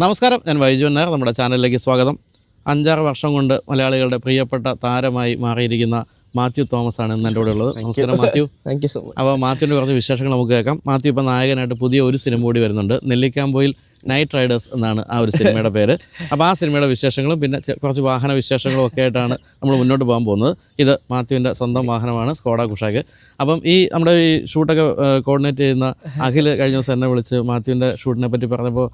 നമസ്കാരം, ഞാൻ വൈജു നായർ. നമ്മുടെ ചാനലിലേക്ക് സ്വാഗതം. 5-6 വർഷം കൊണ്ട് മലയാളികളുടെ പ്രിയപ്പെട്ട താരമായി മാറിയിരിക്കുന്ന മാത്യു തോമസ് ആണ് ഇന്ന് എൻ്റെ കൂടെ ഉള്ളത്. നമസ്കാരം Mathew. Thank you so much. അപ്പോൾ മാത്യുവിൻ്റെ കുറച്ച് വിശേഷങ്ങൾ നമുക്ക് കേൾക്കാം. മാത്യു ഇപ്പോൾ നായകനായിട്ട് പുതിയ ഒരു സിനിമ കൂടി വരുന്നുണ്ട്. നെല്ലിക്കാമ്പൊയിൽ നൈറ്റ് റൈഡേഴ്സ് എന്നാണ് ആ ഒരു സിനിമയുടെ പേര്. അപ്പോൾ ആ സിനിമയുടെ വിശേഷങ്ങളും പിന്നെ കുറച്ച് വാഹന വിശേഷങ്ങളും ഒക്കെ ആയിട്ടാണ് നമ്മൾ മുന്നോട്ട് പോകാൻ പോകുന്നത്. ഇത് മാത്യുവിൻ്റെ സ്വന്തം വാഹനമാണ്, സ്കോഡ കുഷാക്ക്. അപ്പം ഈ നമ്മുടെ ഈ ഷൂട്ടൊക്കെ കോർഡിനേറ്റ് ചെയ്യുന്ന അഖിൽ കഴിഞ്ഞ ദിവസം എന്നെ വിളിച്ച് മാത്യുവിൻ്റെ ഷൂട്ടിനെ പറ്റി പറഞ്ഞപ്പോൾ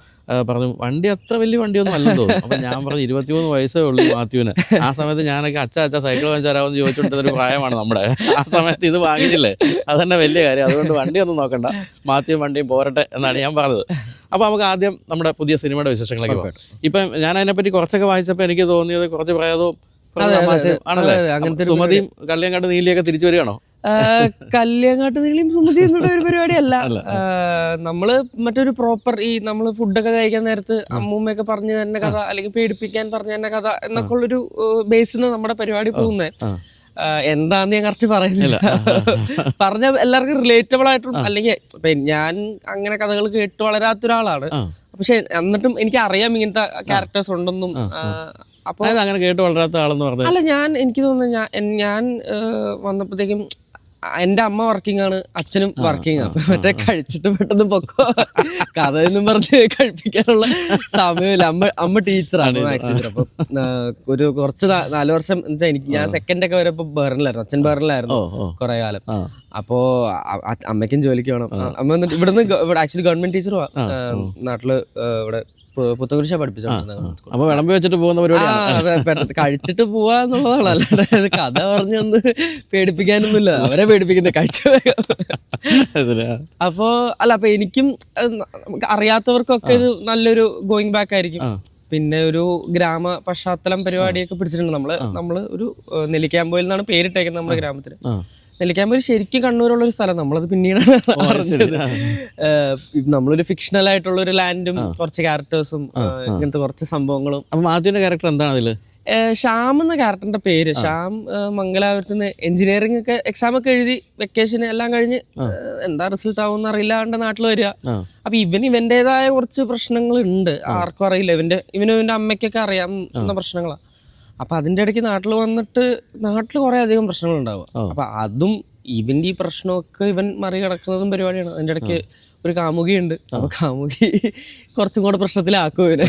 പറഞ്ഞു, വണ്ടി അത്ര വലിയ വണ്ടിയൊന്നും അല്ലെന്ന് തോന്നുന്നു. അപ്പം ഞാൻ പറഞ്ഞു 23 വയസ്സേ ഉള്ളൂ മാത്യുവിന്. ആ സമയത്ത് ഞാനൊക്കെ അച്ഛ സൈക്കിൾ വാങ്ങിച്ചു തരാമെന്ന് ചോദിച്ചുകൊണ്ടിരുന്നൊരു പ്രായമാണ് നമ്മുടെ. ആ സമയത്ത് ഇത് വാങ്ങിച്ചില്ലേ, അതന്നെ വലിയ കാര്യം. അതുകൊണ്ട് വണ്ടിയൊന്നും നോക്കണ്ട, മാത്യുവും വണ്ടിയും പോരട്ടെ എന്നാണ് ഞാൻ പറഞ്ഞത്. അപ്പോൾ നമുക്ക് ആദ്യം നമ്മുടെ പുതിയ സിനിമയുടെ വിശേഷങ്ങളിലേക്ക് പോകാം. ഇപ്പം ഞാൻ അതിനെപ്പറ്റി കുറച്ചൊക്കെ വായിച്ചപ്പോൾ എനിക്ക് തോന്നിയത് കുറച്ച് പ്രേതവും ആണല്ലേ. സുമതിയും കല്യാങ്കാട്ട് നീലിയൊക്കെ തിരിച്ചു വരികയാണോ? കല്യാങ്കാട്ട് നീളിയും സുമതി എന്നുള്ള ഒരു പരിപാടിയല്ല. നമ്മള് മറ്റൊരു പ്രോപ്പർ ഈ നമ്മള് ഫുഡൊക്കെ കഴിക്കാൻ നേരത്ത് അമ്മൂമ്മയൊക്കെ പറഞ്ഞു തന്നെ കഥ, അല്ലെങ്കിൽ പേടിപ്പിക്കാൻ പറഞ്ഞു തന്നെ കഥ എന്നൊക്കെ ഉള്ളൊരു ബേസിന് നമ്മുടെ പരിപാടി പോകുന്നത്. എന്താന്ന് ഞാൻ കറക്റ്റ് പറയുന്നില്ല. പറഞ്ഞ എല്ലാവർക്കും റിലേറ്റബിൾ ആയിട്ടും, അല്ലെങ്കിൽ ഇപ്പൊ ഞാൻ അങ്ങനെ കഥകൾ കേട്ട് വളരാത്ത ഒരാളാണ്. പക്ഷെ എന്നിട്ടും എനിക്ക് അറിയാം ഇങ്ങനത്തെ ക്യാരക്ടേഴ്സ് ഉണ്ടെന്നും. അപ്പൊ അങ്ങനെ കേട്ട് വളരാത്ത ആളെന്ന് പറഞ്ഞു അല്ല, എനിക്ക് തോന്നുന്നു ഞാൻ വന്നപ്പോഴത്തേക്കും എന്റെ അമ്മ വർക്കിംഗ് ആണ്, അച്ഛനും വർക്കിംഗ് ആണ്. അപ്പൊ മറ്റേ കഴിച്ചിട്ട് പെട്ടെന്ന് പൊക്കോ കഥയെന്നും പറഞ്ഞ് കഴിപ്പിക്കാനുള്ള സമയമില്ല. അമ്മ ടീച്ചറാണ്, മാത്സ് ടീച്ചർ. അപ്പൊ ഒരു കുറച്ച് 4 വർഷം വെച്ചാൽ എനിക്ക് ഞാൻ സെക്കൻഡ് ഒക്കെ വരപ്പോ ബഹറിലായിരുന്നു, അച്ഛൻ ബഹറിലായിരുന്നു കുറെ കാലം. അപ്പോ അമ്മയ്ക്കും ജോലിക്ക് വേണം. അമ്മ വന്നിട്ട് ഇവിടെ ആക്ച്വലി ഗവൺമെന്റ് ടീച്ചറും നാട്ടില് ഇവിടെ പുത്തൻകുരിശ പഠിപ്പിച്ചോണ്ടിരുന്നത്. അപ്പൊ വിളമ്പി വെച്ചിട്ട് പോകുന്ന പരിപാടി കഴിച്ചിട്ട് പോവാന്നുള്ളതാണ്. അല്ലാണ്ട് കഥ പറഞ്ഞൊന്ന് പേടിപ്പിക്കാനൊന്നുമില്ല, അവരെ പേടിപ്പിക്കുന്ന കഴിച്ച. അപ്പൊ എനിക്കും അറിയാത്തവർക്കൊക്കെ ഇത് നല്ലൊരു ഗോയിങ് ബാക്ക് ആയിരിക്കും. പിന്നെ ഒരു ഗ്രാമ പശ്ചാത്തലം പരിപാടിയൊക്കെ പിടിച്ചിട്ടുണ്ട്. നമ്മള് ഒരു നെല്ലിക്കാമ്പൊയിൽ നിന്നാണ് പേരിട്ടേക്കുന്നത് നമ്മുടെ ഗ്രാമത്തിന്. നെല്ലിക്കാമ്പൊയിൽ ശരിക്കും കണ്ണൂരുള്ള ഒരു സ്ഥലം. നമ്മളത് പിന്നീടാണ് അറിഞ്ഞത്. നമ്മളൊരു ഫിക്ഷണൽ ആയിട്ടുള്ള ഒരു ലാൻഡും കുറച്ച് ക്യാരക്ടേഴ്സും ഇങ്ങനത്തെ കുറച്ച് സംഭവങ്ങളും. മാത്യുവിന്റെ ക്യാരക്ടർ എന്താണതില്? ശ്യാം എന്ന ക്യാരക്ടറിന്റെ പേര്. ശ്യാം മംഗലാപുരത്തുനിന്ന് എഞ്ചിനീയറിംഗ് ഒക്കെ എക്സാം ഒക്കെ എഴുതി വെക്കേഷൻ എല്ലാം കഴിഞ്ഞ് എന്താ റിസൾട്ട് ആവുമെന്ന് അറിയില്ലാണ്ട് നാട്ടിൽ വരിക. അപ്പൊ ഇവന്റേതായ കുറച്ച് പ്രശ്നങ്ങൾ ഉണ്ട്, ആർക്കും അറിയില്ല. ഇവന്റെ അമ്മയ്ക്കൊക്കെ അറിയാവുന്ന പ്രശ്നങ്ങളാണ്. അപ്പൊ അതിന്റെ ഇടയ്ക്ക് നാട്ടിൽ വന്നിട്ട് നാട്ടിൽ കുറെ അധികം പ്രശ്നങ്ങൾ ഉണ്ടാവുക. അപ്പൊ അതും ഇവന്റെ ഈ പ്രശ്നമൊക്കെ ഇവൻ മറികടക്കുന്നതും പരിപാടിയാണ്. അതിന്റെ ഇടയ്ക്ക് ഒരു കാമുകിയുണ്ട്. അപ്പൊ കാമുകി കുറച്ചും കൂടെ പ്രശ്നത്തിലാക്കും ഇവനെ.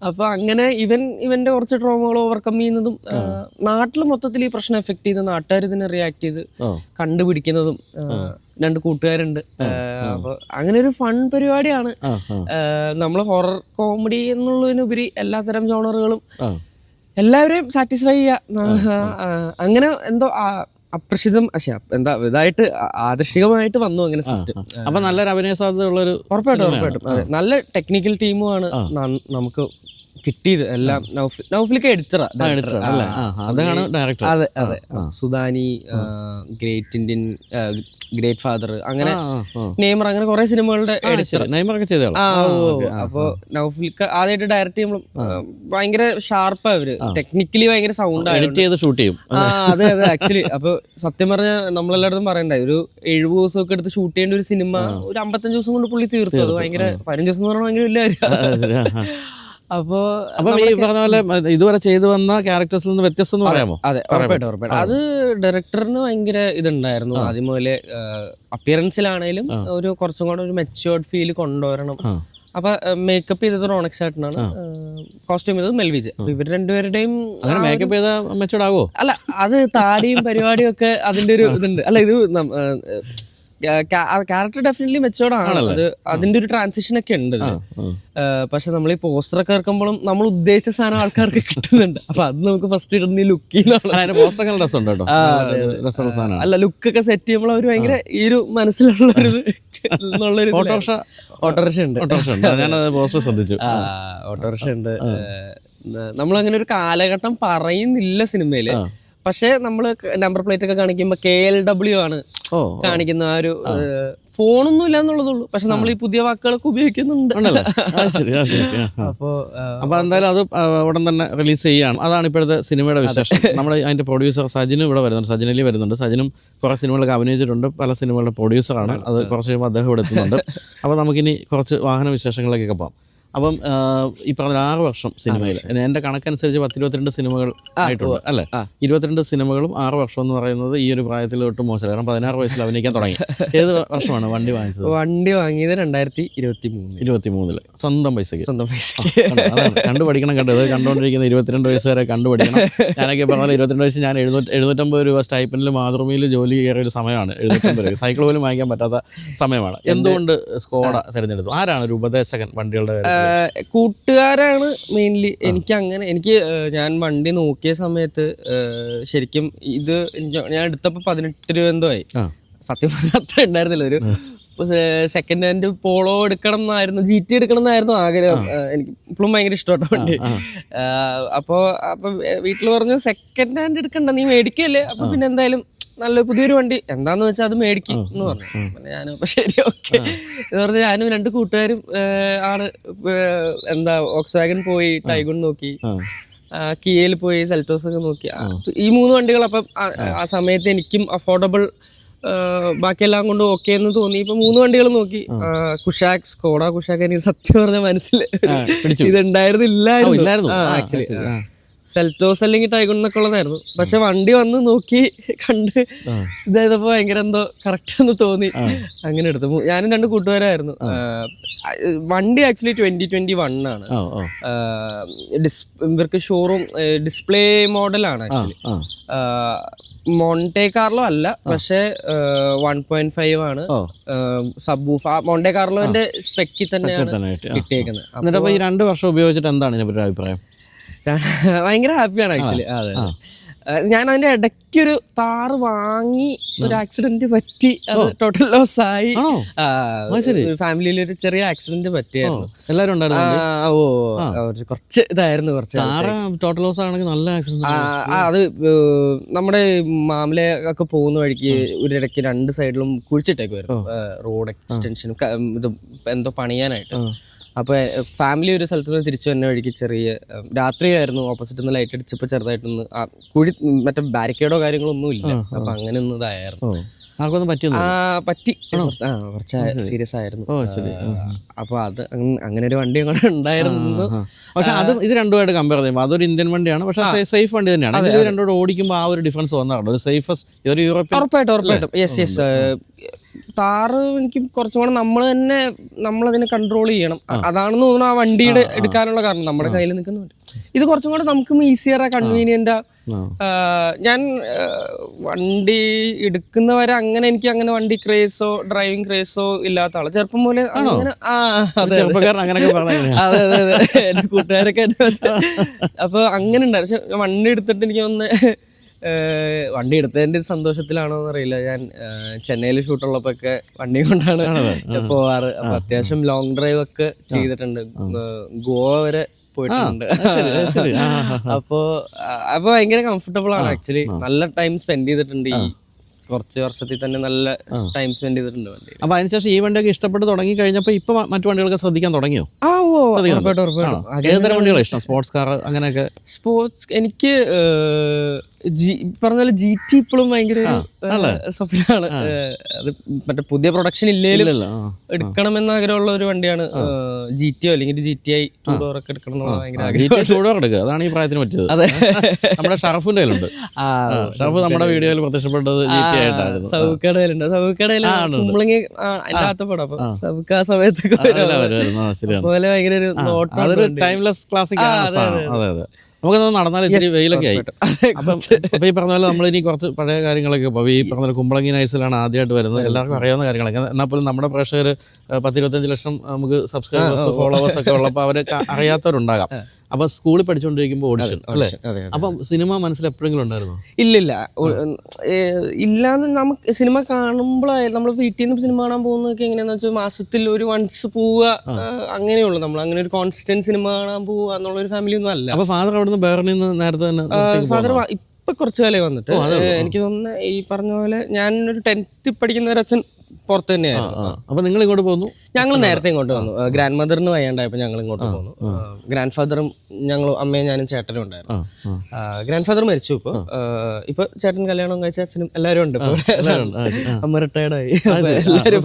അപ്പൊ അങ്ങനെ ഇവന്റെ കുറച്ച് ട്രോമകൾ ഓവർകം ചെയ്യുന്നതും നാട്ടിൽ മൊത്തത്തിൽ ഈ പ്രശ്നം എഫക്ട് ചെയ്ത് നാട്ടുകാർ ഇതിനെ റിയാക്ട് ചെയ്ത് കണ്ടുപിടിക്കുന്നതും 2 കൂട്ടുകാരുണ്ട്. അപ്പൊ അങ്ങനെ ഒരു ഫൺ പരിപാടിയാണ്. നമ്മള് ഹൊറർ കോമഡി എന്നുള്ളതിനുപരി എല്ലാത്തരം ജോണറുകളും എല്ലാവരെയും സാറ്റിസ്ഫൈ ചെയ്യുക. അങ്ങനെ എന്തോ അപ്രഷിതം ഇതായിട്ട് ആദർശികമായിട്ട് വന്നു അങ്ങനെ. അപ്പൊ നല്ലൊരു അഭിനയ സാധ്യത ഉള്ളൊരു ഉറപ്പായിട്ടും അതെ. നല്ല ടെക്നിക്കൽ ടീമുമാണ് നമുക്ക് കിട്ടിയത്. എല്ലാം നൗഫിലിക്ക എഡിറ്ററാ. അതെ അതെ. സുധാനി, ഗ്രേറ്റ് ഇന്ത്യൻ, ഗ്രേറ്റ് ഫാദർ, അങ്ങനെ നെയ്മർ, അങ്ങനെ കുറെ സിനിമകളുടെ എഡിറ്റർ. അപ്പൊ നൗഫിലിക്ക ആദ്യമായിട്ട് ഡയറക്ട് ചെയ്യുമ്പോൾ ഭയങ്കര ഷാർപ്പാ അവര്. ടെക്നിക്കലി ഭയങ്കര സൗണ്ട് ഷൂട്ട് ചെയ്യും. അതെ അതെ. ആക്ച്വലി അപ്പൊ സത്യം പറഞ്ഞ നമ്മളെല്ലായിടത്തും പറയണ്ടായി, ഒരു 70 ദിവസമൊക്കെ എടുത്ത് ഷൂട്ട് ചെയ്യേണ്ട ഒരു സിനിമ ഒരു 55 ദിവസം കൊണ്ട് പുള്ളി തീർത്തു. അത് ഭയങ്കര 15 ദിവസം എന്ന് പറഞ്ഞാൽ ഭയങ്കര വലിയ കാര്യം. അപ്പൊ ഈ പറഞ്ഞ പോലെ ഇതുവരെ ചെയ്തു വന്ന ക്യാരക്ടേഴ്സിൽ നിന്ന് വ്യത്യസ്തം പറയാമോ? അതെ, ഉറപ്പായിട്ടും. അത് ഡയറക്ടറിന് ഭയങ്കര ഇതുണ്ടായിരുന്നു. ആദ്യം മുതലേ അപ്പിയറൻസിലാണേലും ഒരു കുറച്ചും കൂടെ ഒരു മെച്യൂർഡ് ഫീൽ കൊണ്ടുവരണം. അപ്പൊ മേക്കപ്പ് ചെയ്തത് റോണക്സ് ആയിട്ടാണ്, കോസ്റ്റ്യൂം ചെയ്തത് മെൽവിജ്. അപ്പൊ ഇവർ രണ്ടുപേരുടെയും മേക്കപ്പ് ചെയ്ത മെച്യൂർഡ് ആവോ? അല്ല, അത് താടിയും പരിപാടിയും ഒക്കെ അതിന്റെ ഒരു ഇതുണ്ട്. അല്ല, ഇത് ക്യാരക്ടർ ഡെഫിനറ്റ്ലി മെച്ചോർഡ് ആണ്. അത് അതിന്റെ ഒരു ട്രാൻസിഷൻ ഒക്കെ ഉണ്ട്. പക്ഷെ നമ്മൾ ഈ പോസ്റ്ററൊക്കെ ഇറക്കുമ്പോഴും നമ്മൾ ഉദ്ദേശിച്ച സാധനം ആൾക്കാർക്ക് കിട്ടുന്നുണ്ട്. അപ്പൊ അത് നമുക്ക് ഫസ്റ്റ് ഇടുന്ന ഈ ലുക്കിൽ അല്ല, ലുക്കൊക്കെ സെറ്റ് ചെയ്യുമ്പോൾ അവർ ഭയങ്കര ഈ ഒരു മനസ്സിലുള്ളൊരു ഓട്ടോറിക്ഷ ഉണ്ട്. ഓട്ടോറിക്ഷ ഉണ്ട്. നമ്മളങ്ങനെ ഒരു കാലഘട്ടം പറയുന്നില്ല സിനിമയില്. പക്ഷെ നമ്മള് നമ്പർ പ്ലേറ്റ് ഒക്കെ കാണിക്കുമ്പോ KLW ആണ് കാണിക്കുന്ന. ആ ഒരു ഫോണൊന്നും ഇല്ല എന്നുള്ളതുള്ളൂ. പക്ഷെ നമ്മൾ ഈ പുതിയ വാക്കുകളൊക്കെ ഉപയോഗിക്കുന്നുണ്ട്. അപ്പൊ എന്തായാലും അത് ഉടൻ തന്നെ റിലീസ് ചെയ്യാണ്. അതാണ് ഇപ്പോഴത്തെ സിനിമയുടെ വിശേഷം. നമ്മൾ അതിന്റെ പ്രൊഡ്യൂസർ സജിനും ഇവിടെ വരുന്നുണ്ട്, സജിനലി വരുന്നുണ്ട്. സജിനും കുറെ സിനിമകളൊക്കെ അഭിനയിച്ചിട്ടുണ്ട്, പല സിനിമകളുടെ പ്രൊഡ്യൂസറാണ്. അത് കുറച്ച് കഴിയുമ്പോൾ അദ്ദേഹം ഇവിടെ എത്തുന്നുണ്ട്. അപ്പോൾ നമുക്കിനി കുറച്ച് വാഹന വിശേഷങ്ങളിലേക്കൊക്കെ പോകാം. അപ്പം ഈ പറഞ്ഞ 6 വർഷം സിനിമയിൽ എൻ്റെ കണക്കനുസരിച്ച് 10-22 സിനിമകൾ ആയിട്ടുണ്ട് അല്ലേ? 22 സിനിമകളും 6 വർഷം എന്ന് പറയുന്നത് ഈ ഒരു പ്രായത്തിൽ തൊട്ട് മോശമല്ല. കാരണം 16 വയസ്സിൽ അഭിനയിക്കാൻ തുടങ്ങി. ഏത് വർഷമാണ് വണ്ടി വാങ്ങിച്ചത്? വണ്ടി വാങ്ങിയത് 2023 സ്വന്തം പൈസക്ക്. സ്വന്തം പൈസ കണ്ടുപഠിക്കണം കേട്ടോ. ഇത് കണ്ടുകൊണ്ടിരിക്കുന്ന 22 വയസ്സ് വരെ കണ്ടുപഠിക്കണം. ഞാനൊക്കെ പറഞ്ഞാൽ 22 വയസ്സ് ഞാൻ 750 രൂപ സ്റ്റൈപ്പൻഡിൽ മാതൃഭൂമിയിൽ ജോലി കയറിയ ഒരു സമയമാണ്. 750 രൂപ സൈക്കിൾ പോലും വാങ്ങിക്കാൻ പറ്റാത്ത സമയമാണ്. എന്തുകൊണ്ട് സ്കോഡ തിരഞ്ഞെടുത്തു? ആരാണ് ഒരു ഉപദേശകൻ വണ്ടികളുടെ? കൂട്ടുകാരാണ് മെയിൻലി. എനിക്ക് ഞാൻ വണ്ടി നോക്കിയ സമയത്ത് ശരിക്കും ഇത് ഞാൻ എടുത്തപ്പോൾ 18 രൂപ എന്തോ ആയി. സത്യം പറഞ്ഞാൽ അത്ര ഉണ്ടായിരുന്നില്ല. ഒരു സെക്കൻഡ് ഹാൻഡ് പോളോ എടുക്കണം എന്നായിരുന്നു, GT എടുക്കണം എന്നായിരുന്നു ആഗ്രഹം. എനിക്ക് ഇപ്പോഴും ഭയങ്കര ഇഷ്ടപ്പെട്ട വണ്ടി. അപ്പൊ വീട്ടിൽ പറഞ്ഞു സെക്കൻഡ് ഹാൻഡ് എടുക്കണ്ട, നീ മേടിക്കല്ലേ, അപ്പൊ പിന്നെ എന്തായാലും നല്ല പുതിയൊരു വണ്ടി എന്താന്ന് വെച്ചാൽ അത് മേടിക്കും എന്ന് പറഞ്ഞു. ഞാനും അപ്പൊ ശരി ഓക്കെ എന്ന് പറഞ്ഞ് ഞാനും 2 കൂട്ടുകാരും ആണ് വോക്സ്വാഗൺ പോയി, ടൈഗൺ നോക്കി, കിയയിൽ പോയി, സെൽറ്റോസ് ഒക്കെ നോക്കി. ഈ 3 വണ്ടികൾ അപ്പം ആ സമയത്ത് എനിക്കും അഫോർഡബിൾ, ബാക്കിയെല്ലാം കൊണ്ട് ഓക്കെ എന്ന് തോന്നി. ഇപ്പൊ 3 വണ്ടികൾ നോക്കി. സ്കോഡ കുഷാക്ക് എനിക്ക് സത്യം പറഞ്ഞ മനസ്സിൽ ഇതുണ്ടായിരുന്നില്ലായിരുന്നു ആക്ച്വലി. സെൽറ്റോസ് അല്ലെങ്കിൽ ടൈഗൺ എന്നൊക്കെ ഉള്ളതായിരുന്നു. പക്ഷെ വണ്ടി വന്ന് നോക്കി കണ്ട് ഇതായപ്പോ ഭയങ്കര എന്തോ കറക്റ്റ് എന്ന് തോന്നി, അങ്ങനെ എടുത്തു. ഞാനും 2 കൂട്ടുകാരായിരുന്നു. വണ്ടി ആക്ച്വലി 2021 ആണ്. ഇവർക്ക് ഷോറൂം ഡിസ്പ്ലേ മോഡലാണ് ആക്ച്വലി. മോണ്ടെ കാർലോ അല്ല, പക്ഷെ 1.5 ആണ് സബ്വൂഫ്. മോണ്ടെ കാർലോന്റെ സ്പെക്കിൽ തന്നെയാണ് കിട്ടിയേക്കുന്നത്. എന്നിട്ട് ഈ 2 വർഷം ഉപയോഗിച്ചിട്ട് എന്താണ് ഇതിനെപ്പറ്റി അഭിപ്രായം? ഭയങ്കര ഹാപ്പിയാണ് ആക്ച്വലി. അതെ, ഞാൻ അതിന്റെ ഇടയ്ക്കൊരു താറ് വാങ്ങി, ഒരു ആക്സിഡന്റ് പറ്റി, അത് ടോട്ടൽ ലോസ് ആയി. ഫാമിലിയിൽ ഒരു ചെറിയ ആക്സിഡന്റ് പറ്റിയായിരുന്നു. കുറച്ച് ഇതായിരുന്നു, ടോട്ടൽ ലോസ് ആണെങ്കിൽ നല്ല ആക്സിഡന്റ്. അത് നമ്മുടെ മാമല ഒക്കെ പോകുന്ന വഴിക്ക് ഒരിടയ്ക്ക് 2 സൈഡിലും കുഴിച്ചിട്ടേക്കുമായിരുന്നു. റോഡ് എക്സ്റ്റൻഷനും ഇത് എന്തോ പണിയാനായിട്ട്. അപ്പൊ ഫാമിലി ഒരു സ്ഥലത്ത് നിന്ന് തിരിച്ചു വന്ന വഴിക്ക് ചെറിയ രാത്രിയായിരുന്നു, ഓപ്പോസിറ്റ് നിന്ന് ലൈറ്റ് അടിച്ചപ്പോ ചെറുതായിട്ടൊന്ന് കുഴി, മറ്റേ ബാരിക്കേഡോ കാര്യങ്ങളോ ഒന്നും ഇല്ല. അപ്പൊ അങ്ങനെ ഒന്നും ഇതായിരുന്നു, പറ്റി കുറച്ച് സീരിയസ് ആയിരുന്നു. അപ്പൊ അത് അങ്ങനെ ഒരു വണ്ടി കൂടെ ഉണ്ടായിരുന്നു. പക്ഷെ അത് ഇത് രണ്ടുമായിട്ട് കമ്പയർ ചെയ്യുമ്പോൾ അതൊരു ഇന്ത്യൻ വണ്ടിയാണ്, പക്ഷെ സേഫ് വണ്ടി തന്നെയാണ്. ഇത് രണ്ടോട് ഓടിക്കുമ്പോൾ ആ ഒരു ഡിഫറൻസ് വന്നതാണ്. ഒരു സേഫസ്റ്റ്, ഇതൊരു യൂറോപ്യൻ. ഉറപ്പായിട്ടും യെസ്. താറ് എനിക്ക് കുറച്ചും കൂടെ നമ്മളതിനെ കൺട്രോൾ ചെയ്യണം. അതാണെന്ന് തോന്നുന്നു ആ വണ്ടിയുടെ എടുക്കാനുള്ള കാരണം. നമ്മുടെ കയ്യിൽ നിൽക്കുന്ന ഇത് കുറച്ചും കൂടെ നമുക്കും ഈസിയറാ, കൺവീനിയന്റാ. ഞാൻ വണ്ടി എടുക്കുന്നവരെ എനിക്ക് അങ്ങനെ വണ്ടി ക്രേസോ ഡ്രൈവിംഗ് ക്രേസോ ഇല്ലാത്ത ആള്. ചെറുപ്പം പോലെ അങ്ങനെ അതെ എന്റെ കൂട്ടുകാരൊക്കെ. അപ്പൊ അങ്ങനെ ഉണ്ടായിരുന്നു. പക്ഷെ വണ്ടി എടുത്തിട്ട് എനിക്ക് ഒന്ന് വണ്ടി എടുത്തതിന്റെ സന്തോഷത്തിലാണോ എന്നറിയില്ല. ഞാൻ ചെന്നൈയിൽ ഷൂട്ടുള്ളപ്പോ ഒക്കെ വണ്ടി കൊണ്ടാണ് പോവാറ്. അപ്പൊ അത്യാവശ്യം ലോങ് ഡ്രൈവ് ഒക്കെ ചെയ്തിട്ടുണ്ട്. ഗോവ വരെ പോയിട്ടുണ്ട്. അപ്പൊ ഭയങ്കര കംഫർട്ടബിൾ ആണ് ആക്ച്വലി. നല്ല ടൈം സ്പെൻഡ് ചെയ്തിട്ടുണ്ട്. ഈ കുറച്ച് വർഷത്തിൽ തന്നെ നല്ല ടൈം സ്പെൻഡ് ചെയ്തിട്ടുണ്ട് വണ്ടി. അപ്പൊ അതിനുശേഷം ഈ വണ്ടിയൊക്കെ ഇഷ്ടപ്പെട്ട് തുടങ്ങി കഴിഞ്ഞപ്പോ ഇപ്പൊ മറ്റു വണ്ടികളൊക്കെ ശ്രദ്ധിക്കാൻ തുടങ്ങിയോ? ഏതൊരു വണ്ടികളാണ് ഇഷ്ടം? സ്പോർട്സ് കാർ അങ്ങനെയൊക്കെ? സ്പോർട്സ് എനിക്ക് പറഞ്ഞ പോലെ GT ഇപ്പോഴും ഭയങ്കര സ്വപ്നമാണ്. അത് മറ്റേ പുതിയ പ്രൊഡക്ഷൻ ഇല്ലേലും എടുക്കണമെന്ന് ആഗ്രഹമുള്ള ഒരു വണ്ടിയാണ് GT അല്ലെങ്കിൽ GTI 2 ഡോർ ഒക്കെ എടുക്കണം എന്നുള്ള ഭയങ്കര ആഗ്രഹം. അതാണ് ഈ പ്രായത്തിന് പറ്റിയത്. അതെ, നമ്മുടെ ഷറഫിന്റെ കയ്യിലുണ്ട്. ഷറഫ് നമ്മുടെ വീഡിയോയിൽ പ്രത്യക്ഷപ്പെട്ടത് GT ആയിട്ടായിരുന്നു. സൗക്കടയിലുണ്ട്. സൗക്കടയിൽ കുമ്പളങ്ങി അതിനകത്ത് പടം. അപ്പൊ സൗക്ക ആ സമയത്തൊക്കെ പോലെ ഭയങ്കര ഒരു അതൊരു ടൈംലെസ് ക്ലാസിക് ആണ്. അതെ അതെ, നമുക്കത് നടന്നാൽ ഇത്തിരി വെയിലൊക്കെ ആയി. അപ്പൊ ഈ പറഞ്ഞ പോലെ നമ്മളിനി കുറച്ച് പഴയ കാര്യങ്ങളൊക്കെ ഇപ്പോൾ ഈ പറഞ്ഞ പോലെ കുമ്പളങ്ങി നൈറ്റ്സിലാണ് ആദ്യമായിട്ട് വരുന്നത്. എല്ലാവർക്കും അറിയാവുന്ന കാര്യങ്ങളൊക്കെ. എന്നാൽ പോലും നമ്മുടെ പ്രേക്ഷകർ 10-25 ലക്ഷം നമുക്ക് സബ്സ്ക്രൈബേഴ്സ് ഫോളോവേഴ്സ് ഒക്കെ ഉള്ളപ്പോൾ അവരൊക്കെ അറിയാത്തവരുണ്ടാകാം. അപ്പൊ സ്കൂളിൽ പഠിച്ചുകൊണ്ടിരിക്കുമ്പോൾ ഓഡിഷൻ അല്ലേ? അപ്പം സിനിമ മനസ്സിൽ എപ്പോഴെങ്കിലും ഉണ്ടായിരുന്നോ? ഇല്ലില്ല, ഇല്ലാന്ന്. നമുക്ക് സിനിമ കാണുമ്പോഴായാലും നമ്മൾ വീട്ടിൽ നിന്ന് സിനിമ കാണാൻ പോകുന്നതൊക്കെ എങ്ങനെയാന്ന് വെച്ചാൽ മാസത്തിൽ ഒരു വൺസ് പോവുക, അങ്ങനെയുള്ളൂ. നമ്മൾ അങ്ങനെ ഒരു കോൺസ്റ്റന്റ് സിനിമ കാണാൻ പോവുക എന്നുള്ള ഒരു ഫാമിലി ഒന്നും അല്ല. അപ്പൊ ഫാദർ അവിടുന്ന് ബെർണിൽ നിന്ന് നേരത്തെ തന്നെ? ഫാദർ ഇപ്പൊ കുറച്ചു കാലം വന്നിട്ട്. എനിക്ക് തോന്നുന്നു ഈ പറഞ്ഞ പോലെ ഞാൻ ഒരു 10th പഠിക്കുന്ന ഒരു അച്ഛൻ പുറത്ത് തന്നെയായിരുന്നു. അപ്പൊ നിങ്ങൾ ഇങ്ങോട്ട് പോന്നു? ഞങ്ങൾ നേരത്തെ ഇങ്ങോട്ട് വന്നു. ഗ്രാൻഡ് മദറിന് വയ്യാണ്ടായപ്പോൾ ഞങ്ങൾ ഇങ്ങോട്ട് പോന്നു. ഗ്രാൻഡ് ഫാദറും ഞങ്ങളും അമ്മയും ഞാനും ചേട്ടനും ഉണ്ടായിരുന്നു. ഗ്രാൻഡ് ഫാദർ മരിച്ചു. ഇപ്പൊ ചേട്ടൻ കല്യാണം കഴിച്ച അച്ഛനും എല്ലാവരും ഉണ്ട്. അമ്മ റിട്ടയർഡായി, എല്ലാവരും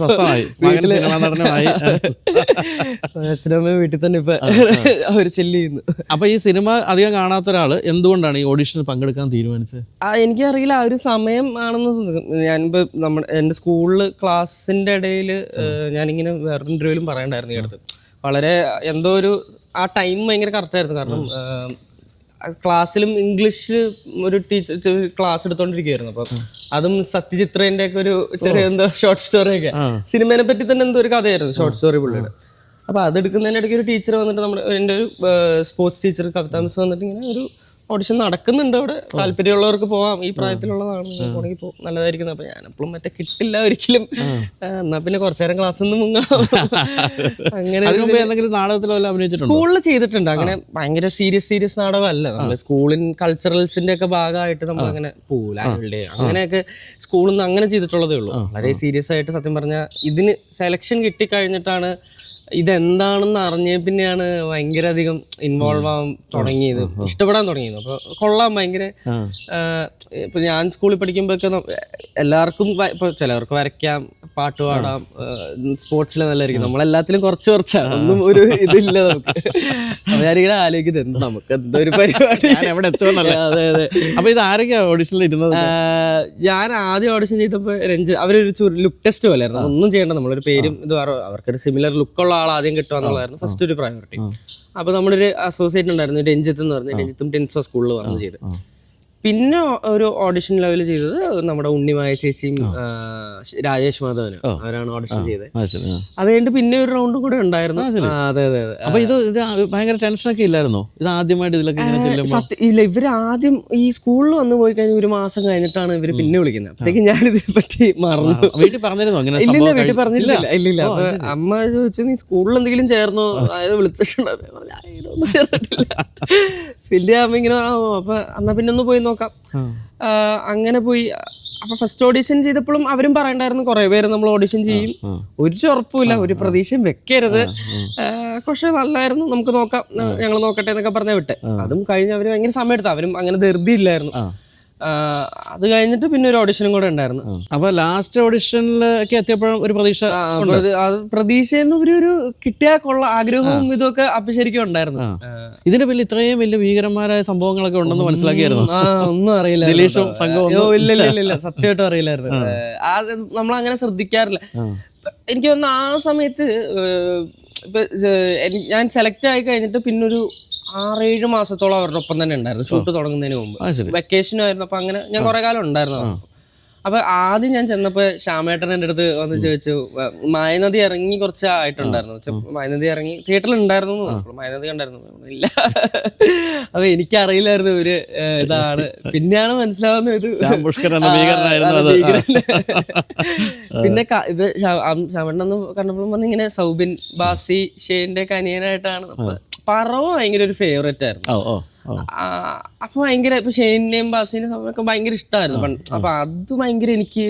അച്ഛനും അമ്മയും വീട്ടിൽ തന്നെ ഇപ്പൊ അവര് ചെല്ല് ചെയ്യുന്നു. അപ്പൊ ഈ സിനിമ അധികം കാണാത്ത ഒരാള് എന്തുകൊണ്ടാണ് ഈ ഓഡിഷനിൽ പങ്കെടുക്കാൻ തീരുമാനിച്ചത്? എനിക്കറിയില്ല, ആ ഒരു സമയം ആണെന്ന് തോന്നുന്നു. ഞാനിപ്പോ എന്റെ സ്കൂളില് ക്ലാസ്സിന്റെ ഇടയിൽ ഞാനിങ്ങനെ വേറൊരു ഇന്റർവ്യൂവിലും പറയണ്ടായിരുന്നു ഈ അടുത്ത്. വളരെ എന്തോ ഒരു ആ ടൈം ഭയങ്കര കറക്റ്റായിരുന്നു. കാരണം ക്ലാസ്സിലും ഇംഗ്ലീഷ് ഒരു ടീച്ചർ ക്ലാസ് എടുത്തോണ്ടിരിക്കുകയായിരുന്നു. അപ്പം അതും സത്യചിത്രേന്റെ ഒക്കെ ഒരു ചെറിയ എന്തോ ഷോർട്ട് സ്റ്റോറി ഒക്കെ, സിനിമയെ പറ്റി തന്നെ എന്തോ ഒരു കഥയായിരുന്നു ഷോർട്ട് സ്റ്റോറി പുള്ളിയുടെ. അപ്പൊ അതെടുക്കുന്നതിന്റെ ഇടയ്ക്ക് ഒരു ടീച്ചർ വന്നിട്ട് എൻ്റെ ഒരു സ്പോർട്സ് ടീച്ചർ കവിതാ മിസ് വന്നിട്ട് ഇങ്ങനെ ഒരു ഓഡിഷൻ നടക്കുന്നുണ്ട് അവിടെ, താല്പര്യമുള്ളവർക്ക് പോവാം, ഈ പ്രായത്തിലുള്ളതാണ്, പോണെങ്കിൽ പോകും, നല്ലതായിരിക്കും. അപ്പൊ ഞാൻ എപ്പോഴും മറ്റേ കിട്ടില്ല ഒരിക്കലും, എന്നാ പിന്നെ കുറച്ചു നേരം ക്ലാസ് ഒന്നും മുങ്ങാം. അങ്ങനെ സ്കൂളിൽ ചെയ്തിട്ടുണ്ട്. അങ്ങനെ ഭയങ്കര സീരിയസ് നാടകമല്ല, നമ്മൾ സ്കൂളിൻ കൾച്ചറൽസിന്റെ ഒക്കെ ഭാഗമായിട്ട് നമ്മൾ അങ്ങനെ പോകില്ല. അങ്ങനെയൊക്കെ സ്കൂളിൽ നിന്ന് അങ്ങനെ ചെയ്തിട്ടുള്ളതേ ഉള്ളൂ. വളരെ സീരിയസ് ആയിട്ട് സത്യം പറഞ്ഞാൽ ഇതിന് സെലക്ഷൻ കിട്ടിക്കഴിഞ്ഞിട്ടാണ് ഇതെന്താണെന്ന് അറിഞ്ഞ പിന്നെയാണ് ഭയങ്കര അധികം ഇൻവോൾവ് ആവാൻ തുടങ്ങിയത്, ഇഷ്ടപ്പെടാൻ തുടങ്ങിയത്. അപ്പൊ കൊള്ളാം ഭയങ്കര. ഇപ്പൊ ഞാൻ സ്കൂളിൽ പഠിക്കുമ്പോഴൊക്കെ എല്ലാവർക്കും ഇപ്പൊ ചിലവർക്ക് വരയ്ക്കാം, പാട്ട് പാടാം, സ്പോർട്സിൽ നല്ലതായിരിക്കും. നമ്മളെല്ലാത്തിലും കുറച്ചാ, ഒന്നും ഒരു ഇതില്ല നമുക്ക്. അപ്പൊ ഞാനിങ്ങനെ ആലോചിക്കുന്നത് എന്താ നമുക്ക് എന്തോ ഒരു പരിപാടി. അതെ അതെ. അപ്പൊ ഇത് ആരൊക്കെയാ ഓഡിഷനിൽ ഇരുന്നത്? ഞാൻ ആദ്യം ഓഡിഷൻ ചെയ്തപ്പോ അവരൊരു ലുക്ക് ടെസ്റ്റ് പോലെയായിരുന്നു. ഒന്നും ചെയ്യേണ്ട, നമ്മളൊരു പേരും ഇത് അവർക്കൊരു സിമിലർ ലുക്കുള്ള ആൾ ആദ്യം കിട്ടുക എന്നുള്ളതായിരുന്നു ഫസ്റ്റ് ഒരു പ്രയോറിറ്റി. അപ്പൊ നമ്മളൊരു അസോസിയേറ്റ് ഉണ്ടായിരുന്നു, രഞ്ജിത്ത് എന്ന് പറഞ്ഞ, രഞ്ജിത്തും ടിൻസോ സ്കൂളിൽ വന്ന് ചെയ്ത്. പിന്നെ ഒരു ഓഡിഷൻ ലെവൽ ചെയ്തത് നമ്മുടെ ഉണ്ണിമായ ചേച്ചിയും രാജേഷ് മാധവനും, അവരാണ് ഓഡിഷൻ ചെയ്തത്. അത് കഴിഞ്ഞിട്ട് പിന്നെ ഒരു റൗണ്ടും കൂടെ ഉണ്ടായിരുന്നു. അതെ അതെ അതെ. അപ്പൊ ഇത് ഭയങ്കര ടെൻഷനൊക്കെ ഇല്ലായിരുന്നോ ഇത് ആദ്യമായിട്ട് ഇതിലൊക്കെ? ഇല്ല, ഇവര് ആദ്യം ഈ സ്കൂളിൽ വന്ന് പോയി കഴിഞ്ഞ ഒരു മാസം കഴിഞ്ഞിട്ടാണ് ഇവര് പിന്നെ വിളിക്കുന്നത്. അപ്പോഴത്തേക്ക് ഞാനിതിനെ പറ്റി മറന്നു. വീട്ടിൽ പറഞ്ഞിരുന്നോ? ഇല്ലില്ല, വീട്ടിൽ പറഞ്ഞില്ല. ഇല്ലില്ല. അപ്പൊ അമ്മ ചോദിച്ചു, നീ സ്കൂളിൽ എന്തെങ്കിലും ചേർന്നോ, അതായത് വിളിച്ചിട്ടുണ്ടോ? ഇതൊന്നും ചേർന്നിട്ടില്ല. പിന്നെ അമ്മ ഇങ്ങനെ അപ്പൊ എന്നാ പിന്നെ ഒന്ന് പോയി നോക്കാം. അങ്ങനെ പോയി. അപ്പൊ ഫസ്റ്റ് ഓഡിഷൻ ചെയ്തപ്പോഴും അവരും പറയണ്ടായിരുന്നു കുറെ പേര് നമ്മൾ ഓഡിഷൻ ചെയ്യും, ഒരു ഉറപ്പുമില്ല, ഒരു പ്രതീക്ഷയും വെക്കരുത്, പക്ഷെ നല്ലായിരുന്നു, നമുക്ക് നോക്കാം, ഞങ്ങൾ നോക്കട്ടെ എന്നൊക്കെ പറഞ്ഞ വിട്ടെ. അതും കഴിഞ്ഞ് അവര് ഭയങ്കര സമയം എടുത്തു, അവരും അങ്ങനെ ധൃതിയില്ലായിരുന്നു. അത് കഴിഞ്ഞിട്ട് പിന്നെ ഒരു ഓഡിഷനും കൂടെ ഉണ്ടായിരുന്നു. അപ്പൊ ലാസ്റ്റ് ഓഡിഷനിലൊക്കെ എത്തിയപ്പോഴും ഒരു പ്രതീക്ഷയെന്ന് ഒരു കിട്ടിയാൽ കൊള്ള ആഗ്രഹവും ഇതൊക്കെ അപ്പൊ ശരിക്കും ഉണ്ടായിരുന്നു. ഇതിന്റെ പേരിൽ ഇത്രയും വലിയ ഭീകരന്മാരായ സംഭവങ്ങളൊക്കെ ഉണ്ടെന്ന് മനസ്സിലാക്കിയായിരുന്നു? ഒന്നും അറിയില്ല, ദിലീഷും സംഘവും. ഇല്ല, സത്യമായിട്ടും അറിയില്ലായിരുന്നു. നമ്മളങ്ങനെ ശ്രദ്ധിക്കാറില്ല. എനിക്ക് തോന്നുന്നു ആ സമയത്ത് ഇപ്പൊ ഞാൻ സെലക്ട് ആയി കഴിഞ്ഞിട്ട് പിന്നൊരു 6-7 മാസത്തോളം അവരുടെ ഒപ്പം തന്നെ ഉണ്ടായിരുന്നു, ഷൂട്ട് തുടങ്ങുന്നതിന് മുമ്പ്. വെക്കേഷനും ആയിരുന്നു. അപ്പൊ അങ്ങനെ ഞാൻ കുറെ കാലം ഉണ്ടായിരുന്നു. അപ്പൊ ആദ്യം ഞാൻ ചെന്നപ്പോ ശ്യാമേട്ടൻ എൻ്റെ അടുത്ത് വന്ന് ചോദിച്ചു, മായനദി ഇറങ്ങി കുറച്ച് ആയിട്ടുണ്ടായിരുന്നു, മായനദി ഇറങ്ങി തിയേറ്ററിൽ ഉണ്ടായിരുന്നു, മായനദി കണ്ടായിരുന്നു? ഇല്ല. അപ്പൊ എനിക്കറിയില്ലായിരുന്നു ഇവര് ഇതാണ്. പിന്നെയാണ് മനസ്സിലാവുന്നത് പിന്നെ ശ്യാമേട്ടനൊന്ന് കണ്ടപ്പോഴും വന്ന് ഇങ്ങനെ സൗബിൻ ബാസി ഷെയ്ന്റെ കനിയനായിട്ടാണ്. പറവ് ഭയങ്കര ഒരു ഫേവറേറ്റ് ആയിരുന്നു. അപ്പൊ ഭയങ്കര ഇപ്പൊ ഷെയ്നെയും ബാസിനെയും സമയമൊക്കെ ഭയങ്കര ഇഷ്ടമായിരുന്നു. അപ്പൊ അത് ഭയങ്കര എനിക്ക്